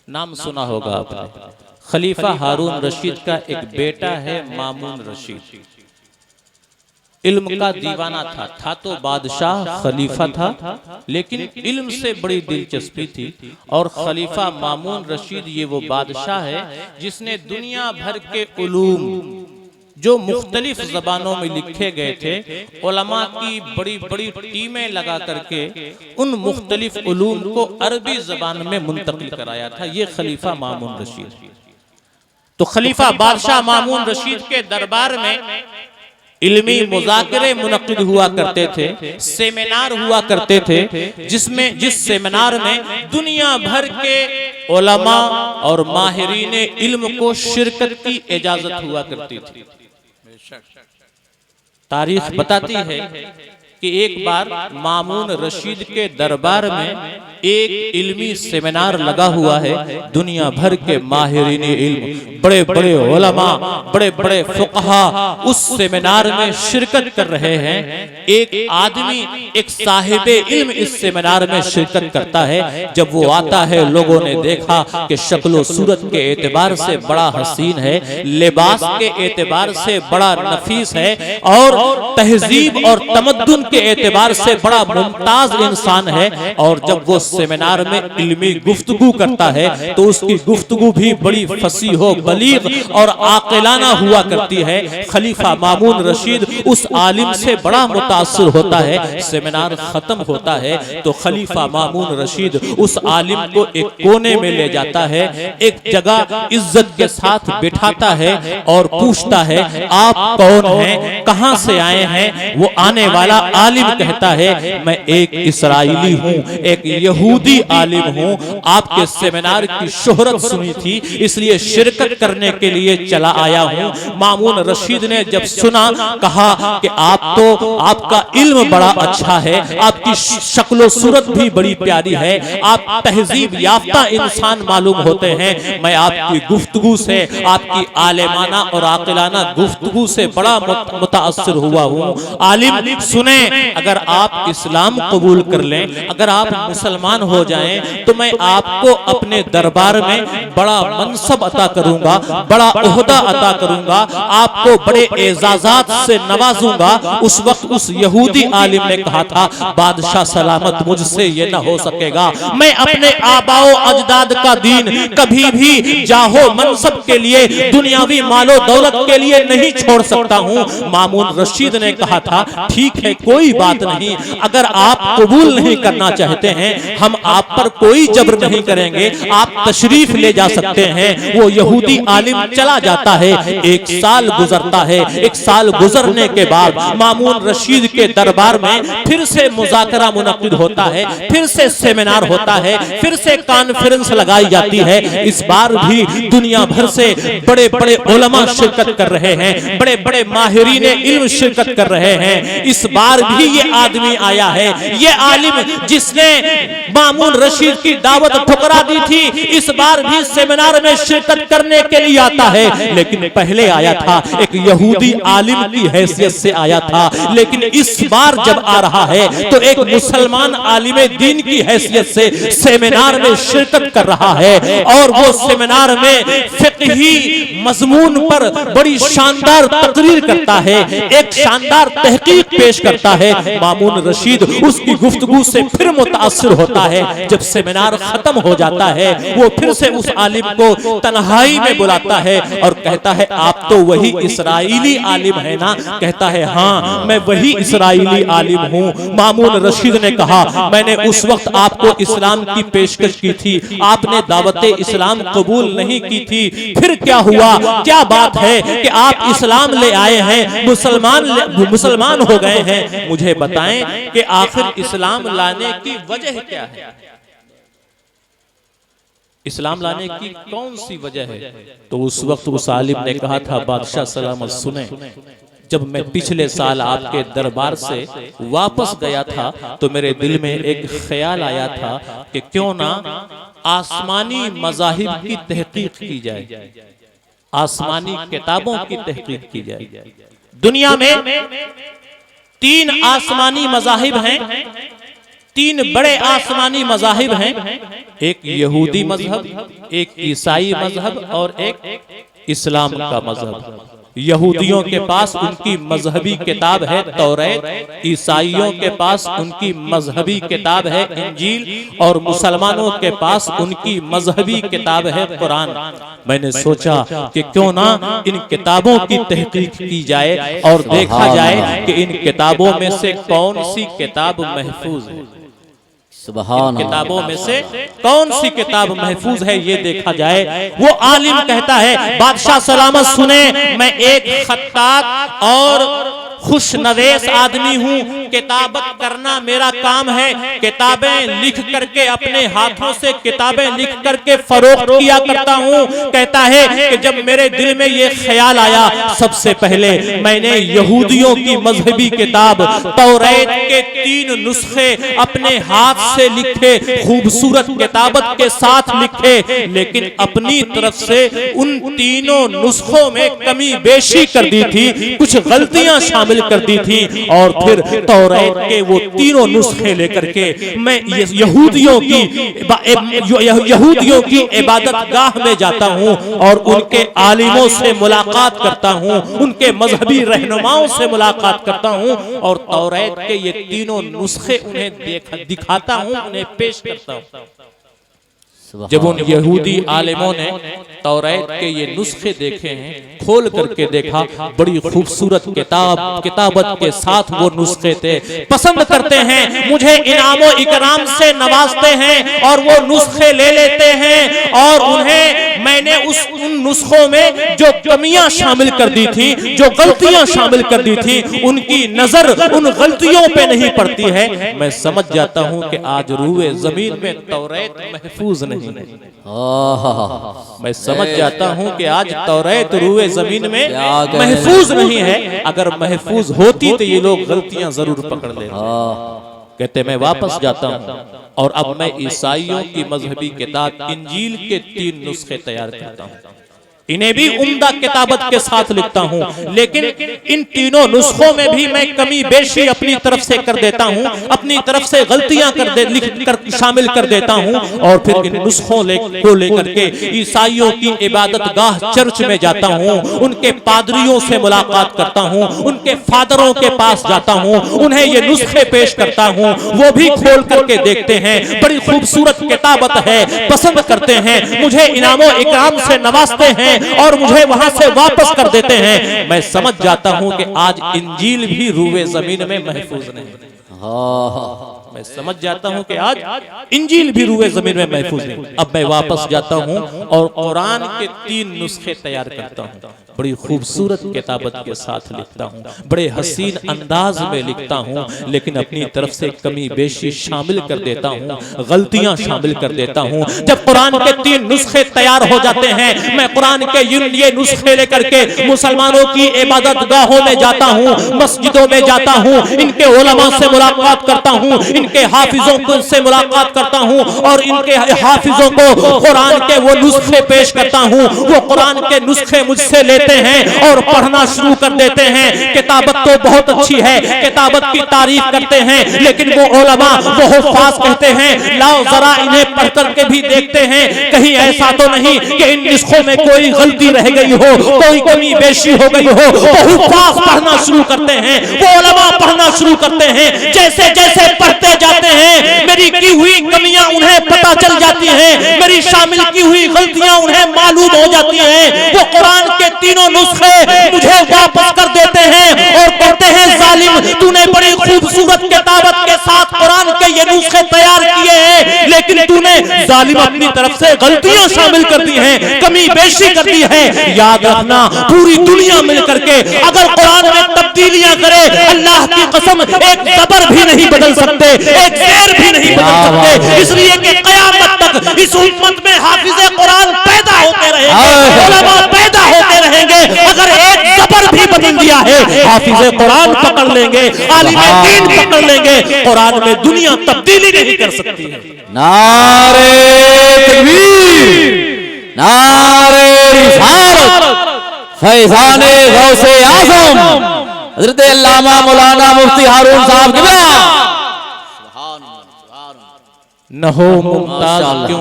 नाम सुना होगा आपने। खलीफा हारून रशीद का एक बेटा है मामून रशीद। इल्म का दीवाना था तो बादशाह खलीफा था, लेकिन इल्म से बड़ी दिलचस्पी थी। और खलीफा मामून रशीद ये वो बादशाह है जिसने दुनिया भर के उलूम जो मुख्तलिफ जबानों में लिखे गए थे, उलमा की बड़ी बड़ी टीमें लगा करके उन मुख्तलिफ उलूम को अरबी जबान में मुंतकिल कराया था, ये खलीफा मामून रशीद। तो खलीफा बादशाह मामून रशीद के दरबार में इल्मी मुज़ाकरे मुनक्किद हुआ करते थे, सेमिनार हुआ करते थे, जिस सेमिनार में दुनिया भर के उलमा और माहिरीन इल्म को शिरकत की इजाजत हुआ करती थी। तारीख बताती है कि एक बार मामून रशीद के दरबार में एक इल्मी सेमिनार लगा हुआ है। दुनिया भर के माहिरीन इल्म, बड़े बड़े उलमा, बड़े बड़े फुक़हा उस सेमिनार में शिरकत कर रहे हैं। एक आदमी, एक साहिबे इल्म इस सेमिनार में शिरकत करता है। जब वो आता है, लोगों ने देखा कि शक्ल सूरत के एतबार से बड़ा हसीन है, लिबास के एतबार से बड़ा नफीस है, और तहजीब और तमद्दुन के एतबार से बड़ा मुमताज इंसान है। और जब वो सेमिनार में इल्मी गुफ्तगू करता है तो उसकी गुफ्तगू भी बड़ी फसीह हो, बलीग और आक़िलाना हुआ करती है। खलीफा मामून रशीद उस आलिम से बड़ा मुतासिर होता है। सेमिनार खत्म होता है तो खलीफा मामून रशीद उस आलिम को एक कोने में ले जाता है, एक जगह इज्जत के साथ बिठाता है और पूछता है, आप कौन हैं, कहां से आए हैं? वो आने वाला आलिम कहता है, मैं एक इस्राइली हूं, एक यहूदी आलिम हूं। आपके सेमिनार की शोहरत सुनी थी, इसलिए शिरकत करने के लिए चला आया हूं। मामून रशीद ने जब सुना, कहा कि आपका इल्म बड़ा अच्छा है, आपकी शक्लो सूरत भी बड़ी प्यारी है, आप तहजीब याफ्ता इंसान मालूम होते हैं। मैं आपकी गुफ्तगू से, आपकी आलिमाना और आक़िलाना गुफ्तगू से बड़ा मुताअस्सिर हुआ हूं। आलिम सुने, अगर आप इस्लाम कबूल कर लें, अगर आप मुसलमान हो जाएं, तो मैं आपको अपने दरबार में बड़ा मनसब अता करूंगा, बड़ा ओहदा अता करूंगा, आपको बड़े एजाजात से नवाजूंगा। उस वक्त उस यहूदी आलिम ने कहा था, बादशाह सलामत, मुझसे ये ना हो सकेगा, मैं अपने आबाओ अजदाद का दीन कभी भी जाहो मनसब के लिए, दुनियावी मालो दौलत के लिए नहीं छोड़ सकता हूं। मामून रशीद ने कहा था, ठीक है, कोई बात नहीं, अगर आप कबूल नहीं करना चाहते हैं, हम आप पर कोई जबर नहीं करेंगे, आप तशरीफ ले जा सकते हैं। वो यहूदी आलिम चला जाता है। एक साल गुजरता है। एक साल गुजरने के बाद मामून रशीद के दरबार में फिर से मुज़ाकरा मुनक्किद होता है, फिर से सेमिनार होता है, फिर से कॉन्फ्रेंस लगाई जाती है। इस बार भी दुनिया भर से बड़े बड़े उलमा शिरकत कर रहे हैं, बड़े बड़े माहिरीन इल्म शिरकत कर रहे हैं। इस बार भी ये आदमी आया है, ये आलिम जिसने मामून रशीद की दावत ठुकरा दी थी, इस बार भी सेमिनार में शिरकत करने के लिए आता है। लेकिन पहले आया था एक यहूदी आलिम की हैसियत से आया था, लेकिन इस बार जब आ रहा है तो एक मुसलमान आलिम दीन की हैसियत से सेमिनार में शिरकत कर रहा है। और वो सेमिनार में फिक़ही मज़मून पर बड़ी शानदार तकरीर करता है, एक शानदार तहकीक पेश करता है। मामून रशीद उसकी गुफ्तगू से फिर मुतासिर होता है। जब सेमिनार खत्म हो जाता है, वो फिर से उस आलिम को तन्हाई में बुलाता है और कहता है, आप तो वही इस्राइली आलिम है ना? कहता है, हाँ, मैं वही इस्राइली आलिम हूँ। मामून रशीद ने कहा, मैंने उस वक्त आपको इस्लाम की पेशकश की थी, आपने दावत इस्लाम कबूल नहीं की थी, फिर क्या हुआ? क्या बात है कि आप इस्लाम ले आए हैं, मुसलमान हो गए हैं? मुझे बताएं कि आखिर इस्लाम लाने की वजह क्या है? इस्लाम लाने की कौन सी वजह है? तो उस वक्त उस आलिम ने कहा था, बादशाह सलामत सुने, जब मैं पिछले साल आपके दरबार से वापस गया था तो मेरे दिल में एक ख्याल आया था कि क्यों ना आसमानी मज़ाहिब की तहकीक की जाए, आसमानी किताबों की तहकीक की जाए। दुनिया में 3 आसमानी मज़ाहिब हैं, 3 बड़े आसमानी मज़ाहिब हैं, एक यहूदी मजहब, एक ईसाई मजहब और एक इस्लाम का मजहब। यहूदियों के पास उनकी मजहबी किताब है तौरात, ईसाइयों के पास उनकी मजहबी किताब है इंजील, और मुसलमानों के पास उनकी मजहबी किताब है कुरान। मैंने सोचा कि क्यों ना इन किताबों की तहकीक की जाए और देखा जाए कि इन किताबों में से कौन सी किताब महफूज है, सुभान किताबों में से कौन सी किताब महफूज है ये देखा जाए। वो आलिम कहता है, बादशाह सलामत सुने, मैं एक खत्तात और खुश नवेश आदमी हूँ, किताबत करना मेरा काम है, किताबें लिख करके अपने हाथों से किताबें लिख करके फरोख्त किया करता हूँ। कहता है कि जब मेरे दिल में ये ख्याल आया, सबसे पहले मैंने यहूदियों की मजहबी किताब तौरात के 3 नुस्खे अपने हाथ से लिखे, खूबसूरत किताबत के साथ लिखे, लेकिन अपनी तरफ से उन तीनों नुस्खों में कमी बेशी कर दी थी, कुछ गलतियां शामिल कर दी थी, और फिर तौरात के वो तीनों नुस्खे लेकर के मैं यहूदियों की इबादत गाह में जाता हूँ और उनके आलिमों से मुलाकात करता हूँ, उनके मजहबी रहनुमाओं से मुलाकात करता हूँ, और तौरात के ये तीनों नुस्खे उन्हें दिखाता हूँ, उन्हें पेश करता हूँ। जब उन यहूदी आलिमों ने तौरात के ये नुस्खे देखे हैं, खोल करके देखा, बड़ी खूबसूरत किताबत के साथ वो नुस्खे थे, पसंद करते हैं, मुझे इनामो इकराम से नवाजते हैं और वो नुस्खे ले लेते हैं, और उन्हें मैंने उन नुस्खों में जो कमियां शामिल कर दी थी, जो गलतियां शामिल कर दी थी, उनकी नजर उन गलतियों पे नहीं पड़ती है। मैं समझ जाता हूं कि आज रूए जमीन में तौरात महफूज नहीं है। मैं समझ जाता हूं कि आज तौरात रूए जमीन में महफूज नहीं है। अगर महफूज होती तो ये लोग गलतियां जरूर पकड़ लेते। कहते मैं वापस जाता हूं और अब मैं ईसाइयों की मजहबी किताब इंजील के 3 नुस्खे तैयार करता हूं, इन्हें भी उम्दा किताबत के साथ लिखता हूं, लेकिन इन तीनों नुस्खों में भी मैं कमी बेशी अपनी तरफ से कर देता हूं, अपनी तरफ से गलतियां शामिल कर देता हूं, और फिर इन नुस्खों को लेकर के ईसाइयों की इबादत गाह चर्च में जाता हूं, उनके पादरियों से मुलाकात करता हूं, उनके फादरों के पास जाता हूं, उन्हें ये नुस्खे पेश करता हूं, वो भी खोल करके देखते हैं, बड़ी खूबसूरत किताबत है, पसंद करते हैं, मुझे इनामो इकराम से नवाजते हैं और मुझे वहां से वापस कर देते हैं। मैं समझ जाता हूं कि आज इंजील भी रूए जमीन में महफूज नहीं। मैं समझ जाता हूं कि आज इंजील भी रूए जमीन में महफूज नहीं। अब मैं वापस जाता हूं और कुरान के 3 नुस्खे तैयार करता हूं, बड़ी खूबसूरत किताबत के साथ लिखता हूं, बड़े हसीन अंदाज में लिखता हूं, लेकिन अपनी तरफ से कमी बेशी शामिल कर देता हूं, गलतियां शामिल कर देता हूं। जब कुरान के 3 नुस्खे तैयार हो जाते हैं, मैं कुरान के ये नुस्खे लेकर के मुसलमानों की इबादत गाहों में जाता हूं, मस्जिदों में जाता हूं, इनके उलमा से मुलाकात करता हूं, इनके हाफिजों से मुलाकात करता हूं, और इनके हाफिजों को कुरान के वो नुस्खे पेश करता हूं। वो कुरान के नुस्खे मुझसे लेते हैं और पढ़ना शुरू कर देते हैं। किताबत तो बहुत अच्छी है, किताबत की तारीफ करते हैं, लेकिन वो उलमा, वो हुफ्फाज कहते हैं, लाओ जरा इन्हें पढ़ करके भी देखते हैं, कहीं ऐसा तो नहीं कि इन नुस्खों में कोई गलती रह गई हो, कोई कमी बेशी हो गई हो। वो हुफ्फाज पढ़ना शुरू करते हैं, वो उलमा पढ़ना शुरू करते हैं। जैसे जैसे पढ़ते जाते हैं, मेरी की हुई कमियां उन्हें पता चल जाती हैं, मेरी शामिल की हुई गलतियां उन्हें मालूम हो जाती हैं। वो कुरान के 3 नुस्खे मुझे वापस कर देते हैं और कहते हैं, जालिम, तूने बड़ी खूबसूरत किताबत के साथ कुरान के ये नुस्खे तैयार किए हैं, लेकिन तूने जालिम अपनी तरफ से गलतियां शामिल कर दी हैं, कमी बेशी कर दी है। याद रखना, पूरी दुनिया मिलकर के अगर कुरान में तब्दीलियां करे, अल्लाह की कसम, एक जबर भी नहीं बदल सकते, एक शेर भी नहीं बदल सकते। इसलिए कि क़यामत तक इस उम्मत में हाफिज़े कुरान पैदा होते रहेंगे, उलमा पैदा होते रहेंगे। अगर एक जबर भी बदल दिया है, हाफिज़े कुरान पकड़ लेंगे, आलिमे दीन पकड़ लेंगे, कुरान में दुनिया तब्दीली नहीं कर सकती है। नारे तकबीर, नारे रिसालत, फैज़ाने गौसे आज़म हज़रत अल्लामा मौलाना मुफ्ती हारून साहब की न हो मुमताज क्यों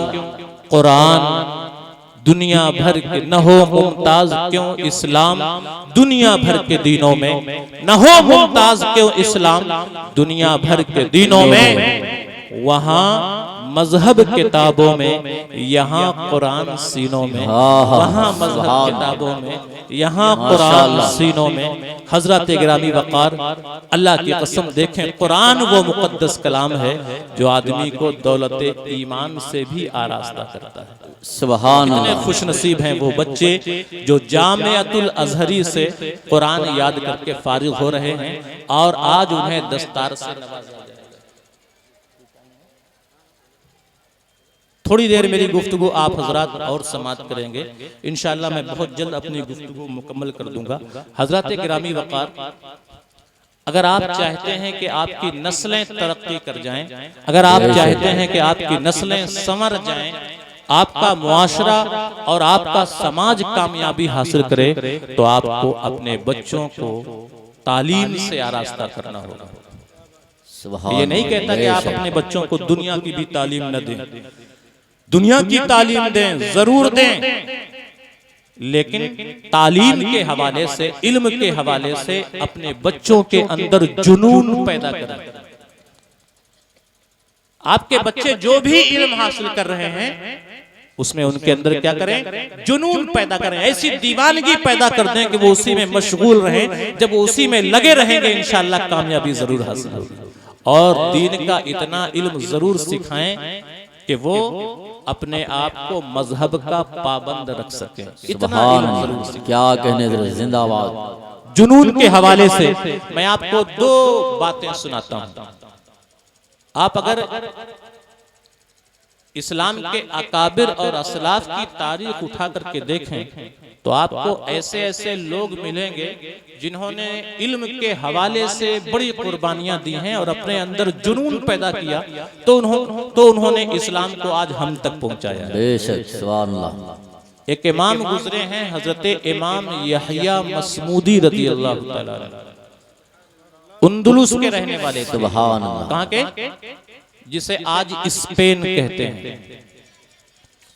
कुरान दुनिया भर के न हो मुमताज क्यों इस्लाम दुनिया भर के दीनों में, न हो मुमताज क्यों इस्लाम दुनिया भर के दीनों में। वहाँ मजहब किताबों में, यहाँ कुरान सीनों में, वहाँ मजहब किताबों में, यहाँ कुरान सीनों में। हजरत गिरामी वक़ार, अल्लाह की कसम देखें, कुरान वो मुक़द्दस कलाम है जो आदमी को दौलत ईमान से भी आरास्ता करता है। सुभान कितने अल्लाह। खुश नसीब हैं वो बच्चे जो जामिअतुल अज़हरी से कुरान याद करके फारिग हो रहे हैं और आज उन्हें दस्तार से नवाजा जाएगा। थोड़ी देर मेरी गुफ्तगू आप हजरात और समाप्त करेंगे इंशाअल्लाह। मैं बहुत जल्द अपनी गुफ्तगू मुकम्मल कर दूंगा। हजरत गिरामी वक़ार, अगर आप चाहते हैं कि आपकी नस्लें तरक्की कर जाएं, अगर आप चाहते हैं कि आपकी नस्लें संवर जाएं, आपका मुआशरा और आपका समाज कामयाबी हासिल करे, तो आपको अपने बच्चों को तालीम से आरास्ता करना होगा। ये नहीं कहता कि आप अपने बच्चों को दुनिया की भी तालीम न दें, दुनिया की तालीम दें, जरूर दें, लेकिन तालीम के हवाले से, इल्म के हवाले से अपने बच्चों के अंदर जुनून पैदा करें। आपके बच्चे जो भी इल्म हासिल कर रहे हैं उसमें उनके अंदर क्या करें, जुनून पैदा करें, ऐसी दीवानगी पैदा कर दें कि वो उसी में मशगूल रहें। जब वो उसी में लगे रहेंगे इंशाअल्लाह कामयाबी जरूर हासिल होगी। और दीन का इतना इल्म जरूर सिखाएं कि वो अपने आप को मजहब का पाबंद रख सके। इतना इल्म जरूर सिखाएं। क्या कहने जरा, जिंदाबाद। जुनून के हवाले से मैं आपको दो बातें सुनाता हूं। आप अगर इस्लाम के अकाबिर और असलाफ की तारीख उठा करके देखें तो आपको ऐसे ऐसे लोग मिलेंगे जिन्होंने इल्म के हवाले से बड़ी कुर्बानियां दी हैं और अपने अंदर जुनून पैदा किया, तो उन्होंने इस्लाम को आज हम तक पहुंचाया। बेशक, सुभान अल्लाह। एक इमाम गुजरे हैं, हजरत इमाम यहया मसमूदी रज़ी अल्लाह तआला अन्हु, उंदुलुस के रहने वाले थे। सुभान अल्लाह। कहाँ के? जिसे आज स्पेन कहते हैं।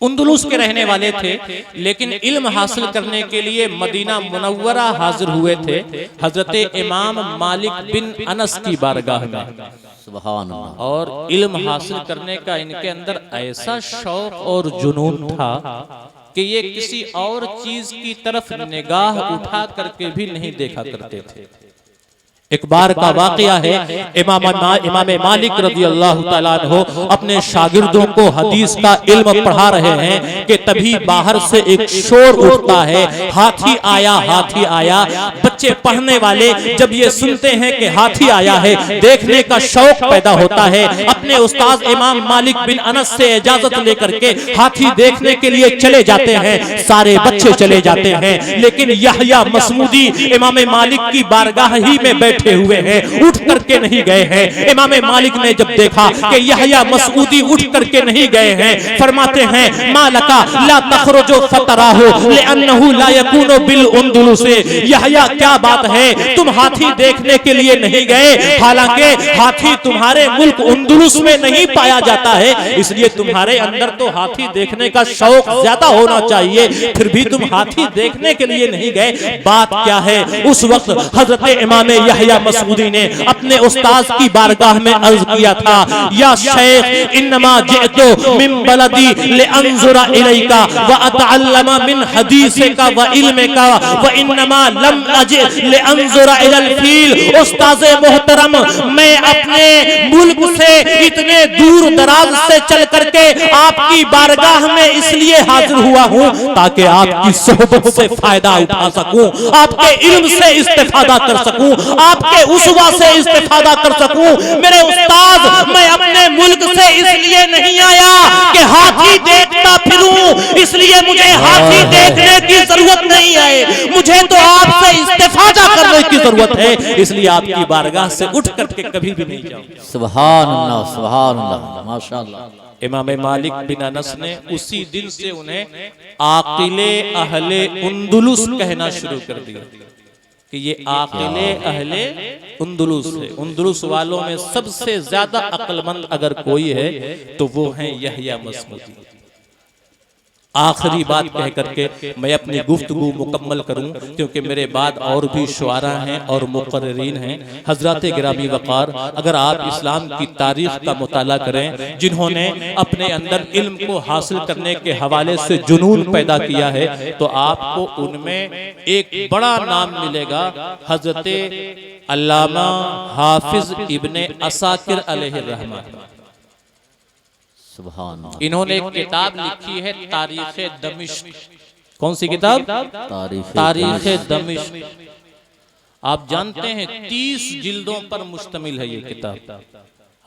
उंदुलुस के रहने वाले थे, लेकिन इल्म हासिल करने के लिए मदीना मुनव्वरा हाजिर हुए थे हजरत इमाम मालिक बिन अनस की बारगाह में। सुभान अल्लाह। और इल्म हासिल करने का इनके अंदर ऐसा शौक और जुनून था कि ये किसी और चीज की तरफ निगाह उठा करके भी नहीं देखा करते थे। एक बार का वाकया है, इमाम मालिक रज़ी अल्लाह तआला अन्हु अपने शागिर्दों को हदीस का इल्म पढ़ा रहे हैं कि तभी बाहर से एक शोर उठता है, हाथी आया, हाथी आया। बच्चे पढ़ने वाले जब ये सुनते हैं कि हाथी आया है, देखने का शौक पैदा होता है। अपने उस्ताद इमाम मालिक बिन अनस से इजाजत लेकर के हाथी देखने के लिए चले जाते हैं। सारे बच्चे चले जाते हैं, लेकिन यहया मसमूदी इमाम मालिक की बारगाह ही में बैठे हुए हैं, उठ करके नहीं गए हैं। इमाम मालिक ने जब देखा कि यहया मसऊदी उठ करके नहीं गए हैं, फरमाते हैं मालका ला तखरुजु फतराहु लिअन्नहु ला यकूनु बिल उंदुलुस। यहया क्या बात है, तुम हाथी देखने के लिए नहीं गए, हालांकि हाथी तुम्हारे मुल्क उंदुलुस में नहीं पाया जाता है, इसलिए तुम्हारे अंदर तो हाथी देखने का शौक ज्यादा होना चाहिए, फिर भी तुम हाथी देखने के लिए नहीं गए। बात क्या है? उस वक्त हजरत इमाम यहया मसऊदी ने अपने उस्ताद की बारगाह में अर्ज किया था, या शेख इन्नमा जिअतु मिन बलदी लिअंजुरा इलैका व अतअल्लमा मिन हदीसिका व इल्मिका व इन्नमा लम अजि लिअंजुरा इलल फील। उस्ताद मोहतरम, मैं अपने मुल्क से इतने दूर दराज से चल करके आपकी बारगाह में इसलिए हाजिर हुआ हूँ ताकि आपकी सोहबत से फायदा उठा सकूं, आपके इल्म से इस्तेफादा कर सकूं, आपके उसवा से इस्तेफादा कर सकूं। मेरे उस्ताद, मैं अपने मुल्क से इसलिए नहीं आया कि हाथी देखता फिरूं, इसलिए मुझे हाथी देखने की जरूरत नहीं है, मुझे तो आपसे इस्तेफादा करने की जरूरत है, इसलिए आपकी बारगाह से उठ करके कभी भी नहीं जाऊंगा। सुभान अल्लाह, सुभान अल्लाह, माशाअल्लाह। इमाम मालिक बिन अनस ने उसी दिन से उन्हें आकिले अहले उंदुलुस कहना शुरू कर दिया कि ये आकिले अहले उंदुलुस है। उंदुलुस वालों में सबसे ज्यादा अक्लमंद अगर कोई है तो वो है यहया मसमूदी। आखिरी बात कह करके मैं अपनी गुफ्तगू मुकम्मल करूं, क्योंकि मेरे बाद और भी शुआरा हैं और मुकर्रिरीन हैं। हजरत गिरामी वक़ार, अगर आप इस्लाम की तारीख का मुताला करें, जिन्होंने अपने अंदर इल्म को हासिल करने के हवाले से जुनून पैदा किया है, तो आपको उनमें एक बड़ा नाम मिलेगा, हजरत अल्लामा हाफिज इब्ने असाकिर अलैहिर्रहमत। सुभान अल्लाह। इन्होंने एक किताब लिखी है तारीख दमिश्क। कौन सी किताब? तारीख दमिश्क। आप जानते हैं 30 जिल्दों पर मुश्तमिल है ये किताब।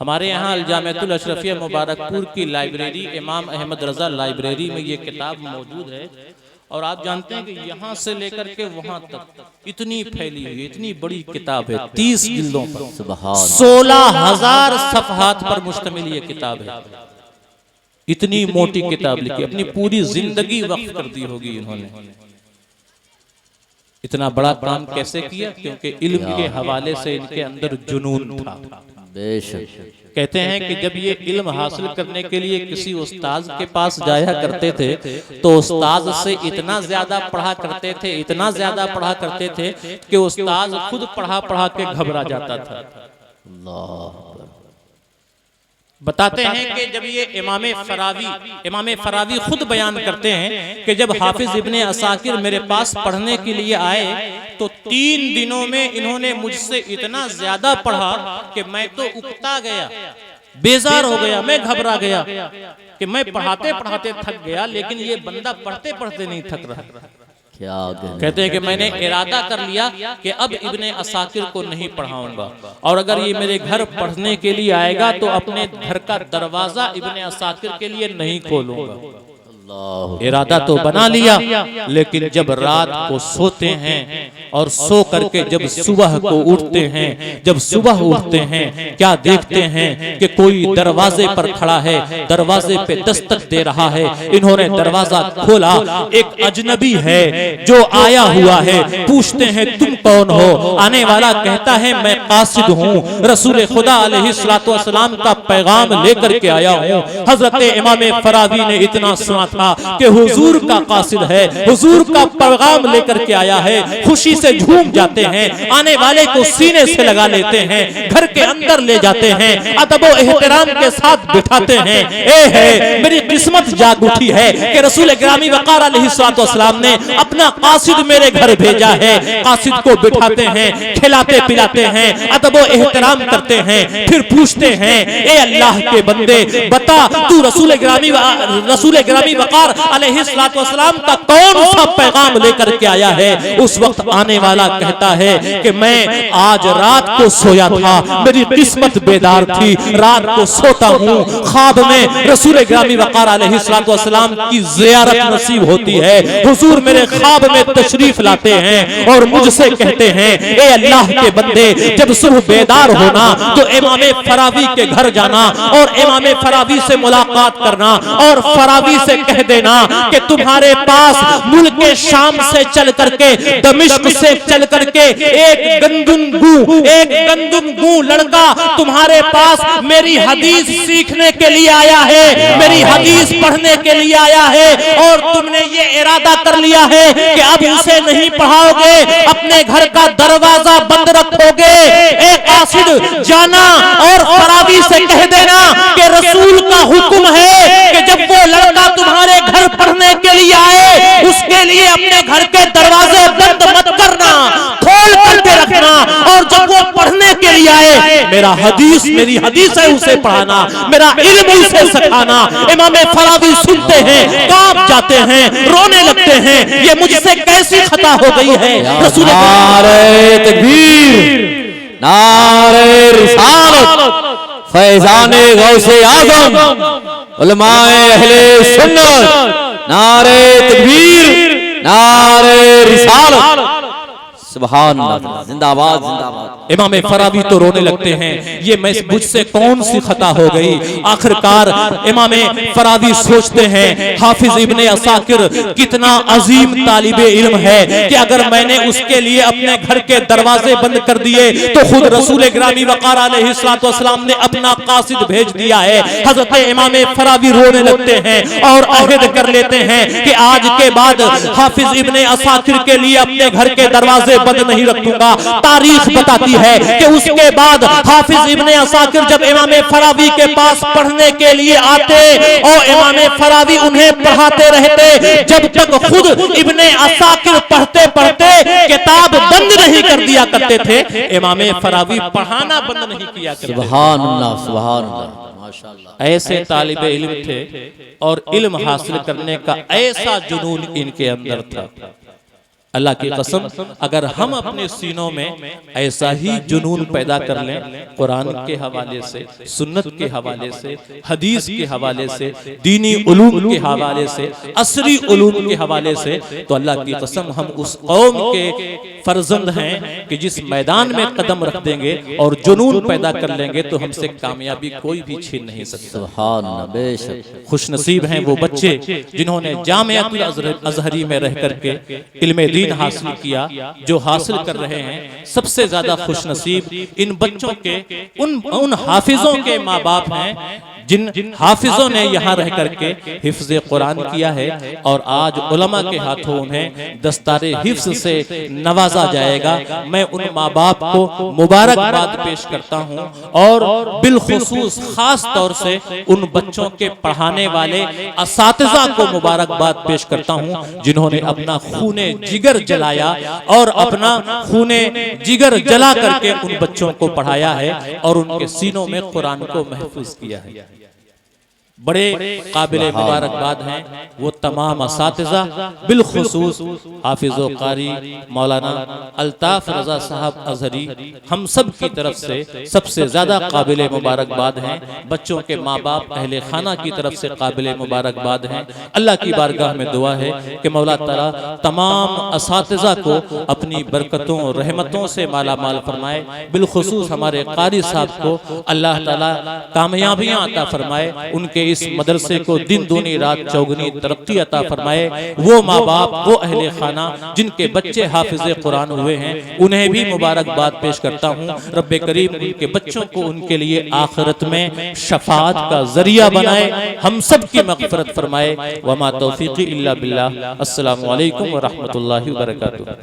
हमारे यहाँ अल-जामिअतुल अशरफिया मुबारकपुर की लाइब्रेरी, इमाम अहमद रजा लाइब्रेरी में ये किताब मौजूद है। और आप जानते हैं कि यहाँ से लेकर के वहाँ तक इतनी फैली हुई, इतनी बड़ी किताब है, 30 जिल्दों पर, 16,000 सफ़हात पर मुश्तमिल ये किताब है। इतनी मोटी किताब लिखी, अपनी पूरी जिंदगी वक्फ कर दी होगी इन्होंने। इतना बड़ा काम कैसे किया? क्योंकि इल्म के हवाले से इनके अंदर जुनून था। बेशक। कहते हैं कि जब ये इल्म हासिल करने के लिए किसी उस्ताद के पास जाया करते थे, तो उस्ताद से इतना ज्यादा पढ़ा करते थे, इतना ज्यादा पढ़ा करते थे कि उस्ताद खुद पढ़ा पढ़ा के घबरा जाता था। बताते हैं कि जब ये इमाम फरावी खुद बयान करते हैं कि जब हाफिज इब्ने असाकिर मेरे पास पढ़ने के लिए आए, तो 3 दिनों में इन्होंने मुझसे इतना ज्यादा पढ़ा कि मैं तो उकता गया, बेजार हो गया, मैं घबरा गया कि मैं पढ़ाते पढ़ाते थक गया, लेकिन ये बंदा पढ़ते पढ़ते नहीं थक रहा। क्या कहते हैं कि मैंने इरादा कर लिया कि अब इब्ने असाकिर को नहीं पढ़ाऊंगा, और अगर ये मेरे घर पढ़ने के लिए आएगा तो अपने घर का दरवाजा इब्ने असाकिर के लिए नहीं खोलूंगा। इरादा तो बना लिया, लेकिन जब रात को सोते हैं और सो करके जब सुबह को उठते हैं, जब सुबह उठते हैं, क्या देखते हैं कि कोई दरवाजे पर खड़ा है, दरवाजे पे दस्तक दे रहा है। इन्होंने दरवाजा खोला, एक अजनबी है जो आया हुआ है। पूछते हैं तुम कौन हो? आने वाला कहता है मैं कासिद हूँ, रसूल खुदा अलैहिस्सलातु वस्सलाम का पैगाम लेकर के आया हूँ। हजरत इमाम फरावी ने इतना सुना कि हुजूर का कासिद है, हुजूर का पैगाम लेकर के आया है। खुशी से झूम जाते हैं, आने वाले को सीने से लगा लेते हैं, घर के अंदर ले जाते हैं, अदब व एहतराम के साथ बिठाते हैं। ए है मेरी किस्मत जाग उठी है कि रसूल गिरामी वक़ार अलैहिस्सलातु वस्सलाम ने अपना कासिद मेरे घर भेजा है। कासिद को बिठाते हैं, खिलाते पिलाते हैं, अदब व एहतराम करते हैं, फिर पूछते हैं ए अल्लाह के बंदे बता तू रसूल गिरामी वक़ार अलैहिस्सलातु वस्सलाम का कौन सा पैगाम लेकर के आया है? उस वक्त आने वाला कहता है कि मैं आज रात को सोया था, मेरी किस्मत बेदार थी, रात को सोता हूँ, ख्वाब में रसूल गिरामी वक़ार अलैहिस्सलातु वस्सलाम की ज़ियारत नसीब होती है। हुजूर मेरे ख्वाब में तशरीफ लाते हैं और मुझसे कहते हैं ए अल्लाह के बंदे जब सुबह बेदार होना तो इमाम फरावी के घर जाना और इमाम फरावी से मुलाकात करना और फरावी से कह देना कि तुम्हारे पास मुल्क शाम से चल करके, दमिश्क से चल करके एक गंदुम लड़का तुम्हारे पास मेरी हदीस सीखने के लिए आया है, मेरी हदीस पढ़ने के लिए आया है, और तुमने ये इरादा कर लिया है कि अब उसे नहीं पढ़ाओगे, अपने घर का दरवाजा बंद रखोगे। एक कासिद जाना और फरावी से कह देना कि रसूल का हुक्म है कि जब वो लड़का तुम्हारे घर पढ़ने के लिए आए, उसके लिए अपने घर के दरवाजे बंद मत करना, खोल करके रखना, और जब वो पढ़ने के लिए आए मेरी हदीस है उसे पढ़ाना, मेरा इल्म उसे सिखाना। इमाम फरावी सुनते हैं, कांप जाते हैं, रोने लगते हैं, ये मुझसे कैसी खता हो गई है। रसूल नारे तकबीर, नारे रिसालत, फैज़ाने गौसे आज़म, उलमाए अहले सुन्नत, नारे तकबीर, नारे रिसालत। सुभान अल्लाह, जिंदाबाद जिंदाबाद। इमाम फरावी तो रोने लगते हैं, ये मैं मुझसे कौन सी खता हो गई। आखिरकार इमाम फरावी सोचते हैं हाफिज इब्ने असाकिर कितना अजीम तालिबे इल्म है कि अगर मैंने उसके लिए अपने घर के दरवाजे बंद कर दिए तो खुद रसूल गिरामी वक़ार अलैहिस्सलातु वस्सलाम ने अपना कासिद भेज दिया है। हजरत इमाम फरावी रोने लगते हैं और अहद कर लेते हैं कि आज के बाद हाफिज इब्ने असाकिर के लिए अपने घर के दरवाजे बंद नहीं रखूंगा। तारीख बताती है कि उसके बाद हाफिज इब्ने असाकिर जब इमाम फरावी के पास पढ़ने के लिए आते और इमाम फरावी उन्हें पढ़ाते रहते जब तक खुद इब्ने असाकिर पढ़ते पढ़ते किताब बंद नहीं कर दिया करते थे, इमाम फरावी पढ़ाना बंद नहीं किया करते। सुभान अल्लाह, सुभान अल्लाह, माशाअल्लाह। ऐसे तालिबे इल्म थे और इल्म हासिल करने का ऐसा जुनून इनके अंदर था। अल्लाह की कसम, अगर हम अपने सीनों में ऐसा ही जुनून पैदा कर लें कुरान के हवाले से, सुन्नत के हवाले से, हदीस के हवाले से, दीनी उलूम के हवाले से, असरी उलूम के हवाले से, तो अल्लाह की कसम हम उस कौम के फर्जंद हैं कि जिस मैदान में कदम रख देंगे और जुनून पैदा कर लेंगे तो हमसे कामयाबी कोई भी छीन नहीं सकता। सुभान अल्लाह, बेशक। खुश नसीब हैं वो बच्चे जिन्होंने जामिअतुल अज़हरी में रह करके इल्मे दीन हासिल किया, जो हासिल कर रहे हैं। सबसे ज्यादा खुश नसीब इन बच्चों के उन हाफिजों के माँ बाप हैं जिन हाफिजों ने यहाँ रह करके हिफ्ज कुरान किया है और आज उलमा के हाथों उन्हें दस्तारे हिफ्ज से नवाजा जाएगा। मैं उन माँ बाप को मुबारकबाद पेश करता हूँ और बिलखुसूस खास तौर से उन बच्चों के पढ़ाने वाले असातिज़ा को मुबारकबाद पेश करता हूँ जिन्होंने अपना खूने जिगर जलाया और अपना खूने जिगर जला करके उन बच्चों को पढ़ाया है और उनके सीनों में कुरान को महफूज किया है। बड़े काबिल मुबारकबाद हैं वो तमाम असातिज़ा, बिलखुसूस हाफिज़ो कारी मौलाना अल्ताफ रज़ा साहब अज़हरी, हम सब की तरफ से सबसे ज़्यादा काबिल मुबारकबाद हैं। बच्चों के माँ बाप अहले खाना की तरफ से काबिल मुबारकबाद हैं। अल्लाह की बारगाह में दुआ है कि मौला ताला तमाम असातिज़ा को अपनी बरकतों रहमतों से माला माल फरमाए। बिलखुसूस हमारे कारी साहब को अल्लाह ताला कामयाबियाँ अता फरमाए, उनके इस मदरसे को दिन दूनी रात चौगुनी तरक्की अता फरमाए। वो माँ बाप, वो अहले खाना जिनके बच्चे हाफिज़े कुरान हुए हैं उन्हें भी मुबारकबाद पेश करता हूँ। रब्बे करीम उनके बच्चों को उनके लिए आखिरत में शफाअत का जरिया बनाए, हम सब की मग़फ़िरत फरमाए। वमा तौफ़ीक़ी इल्ला बिल्लाह। अस्सलामु अलैकुम व रहमतुल्लाहि व बरकातुहू।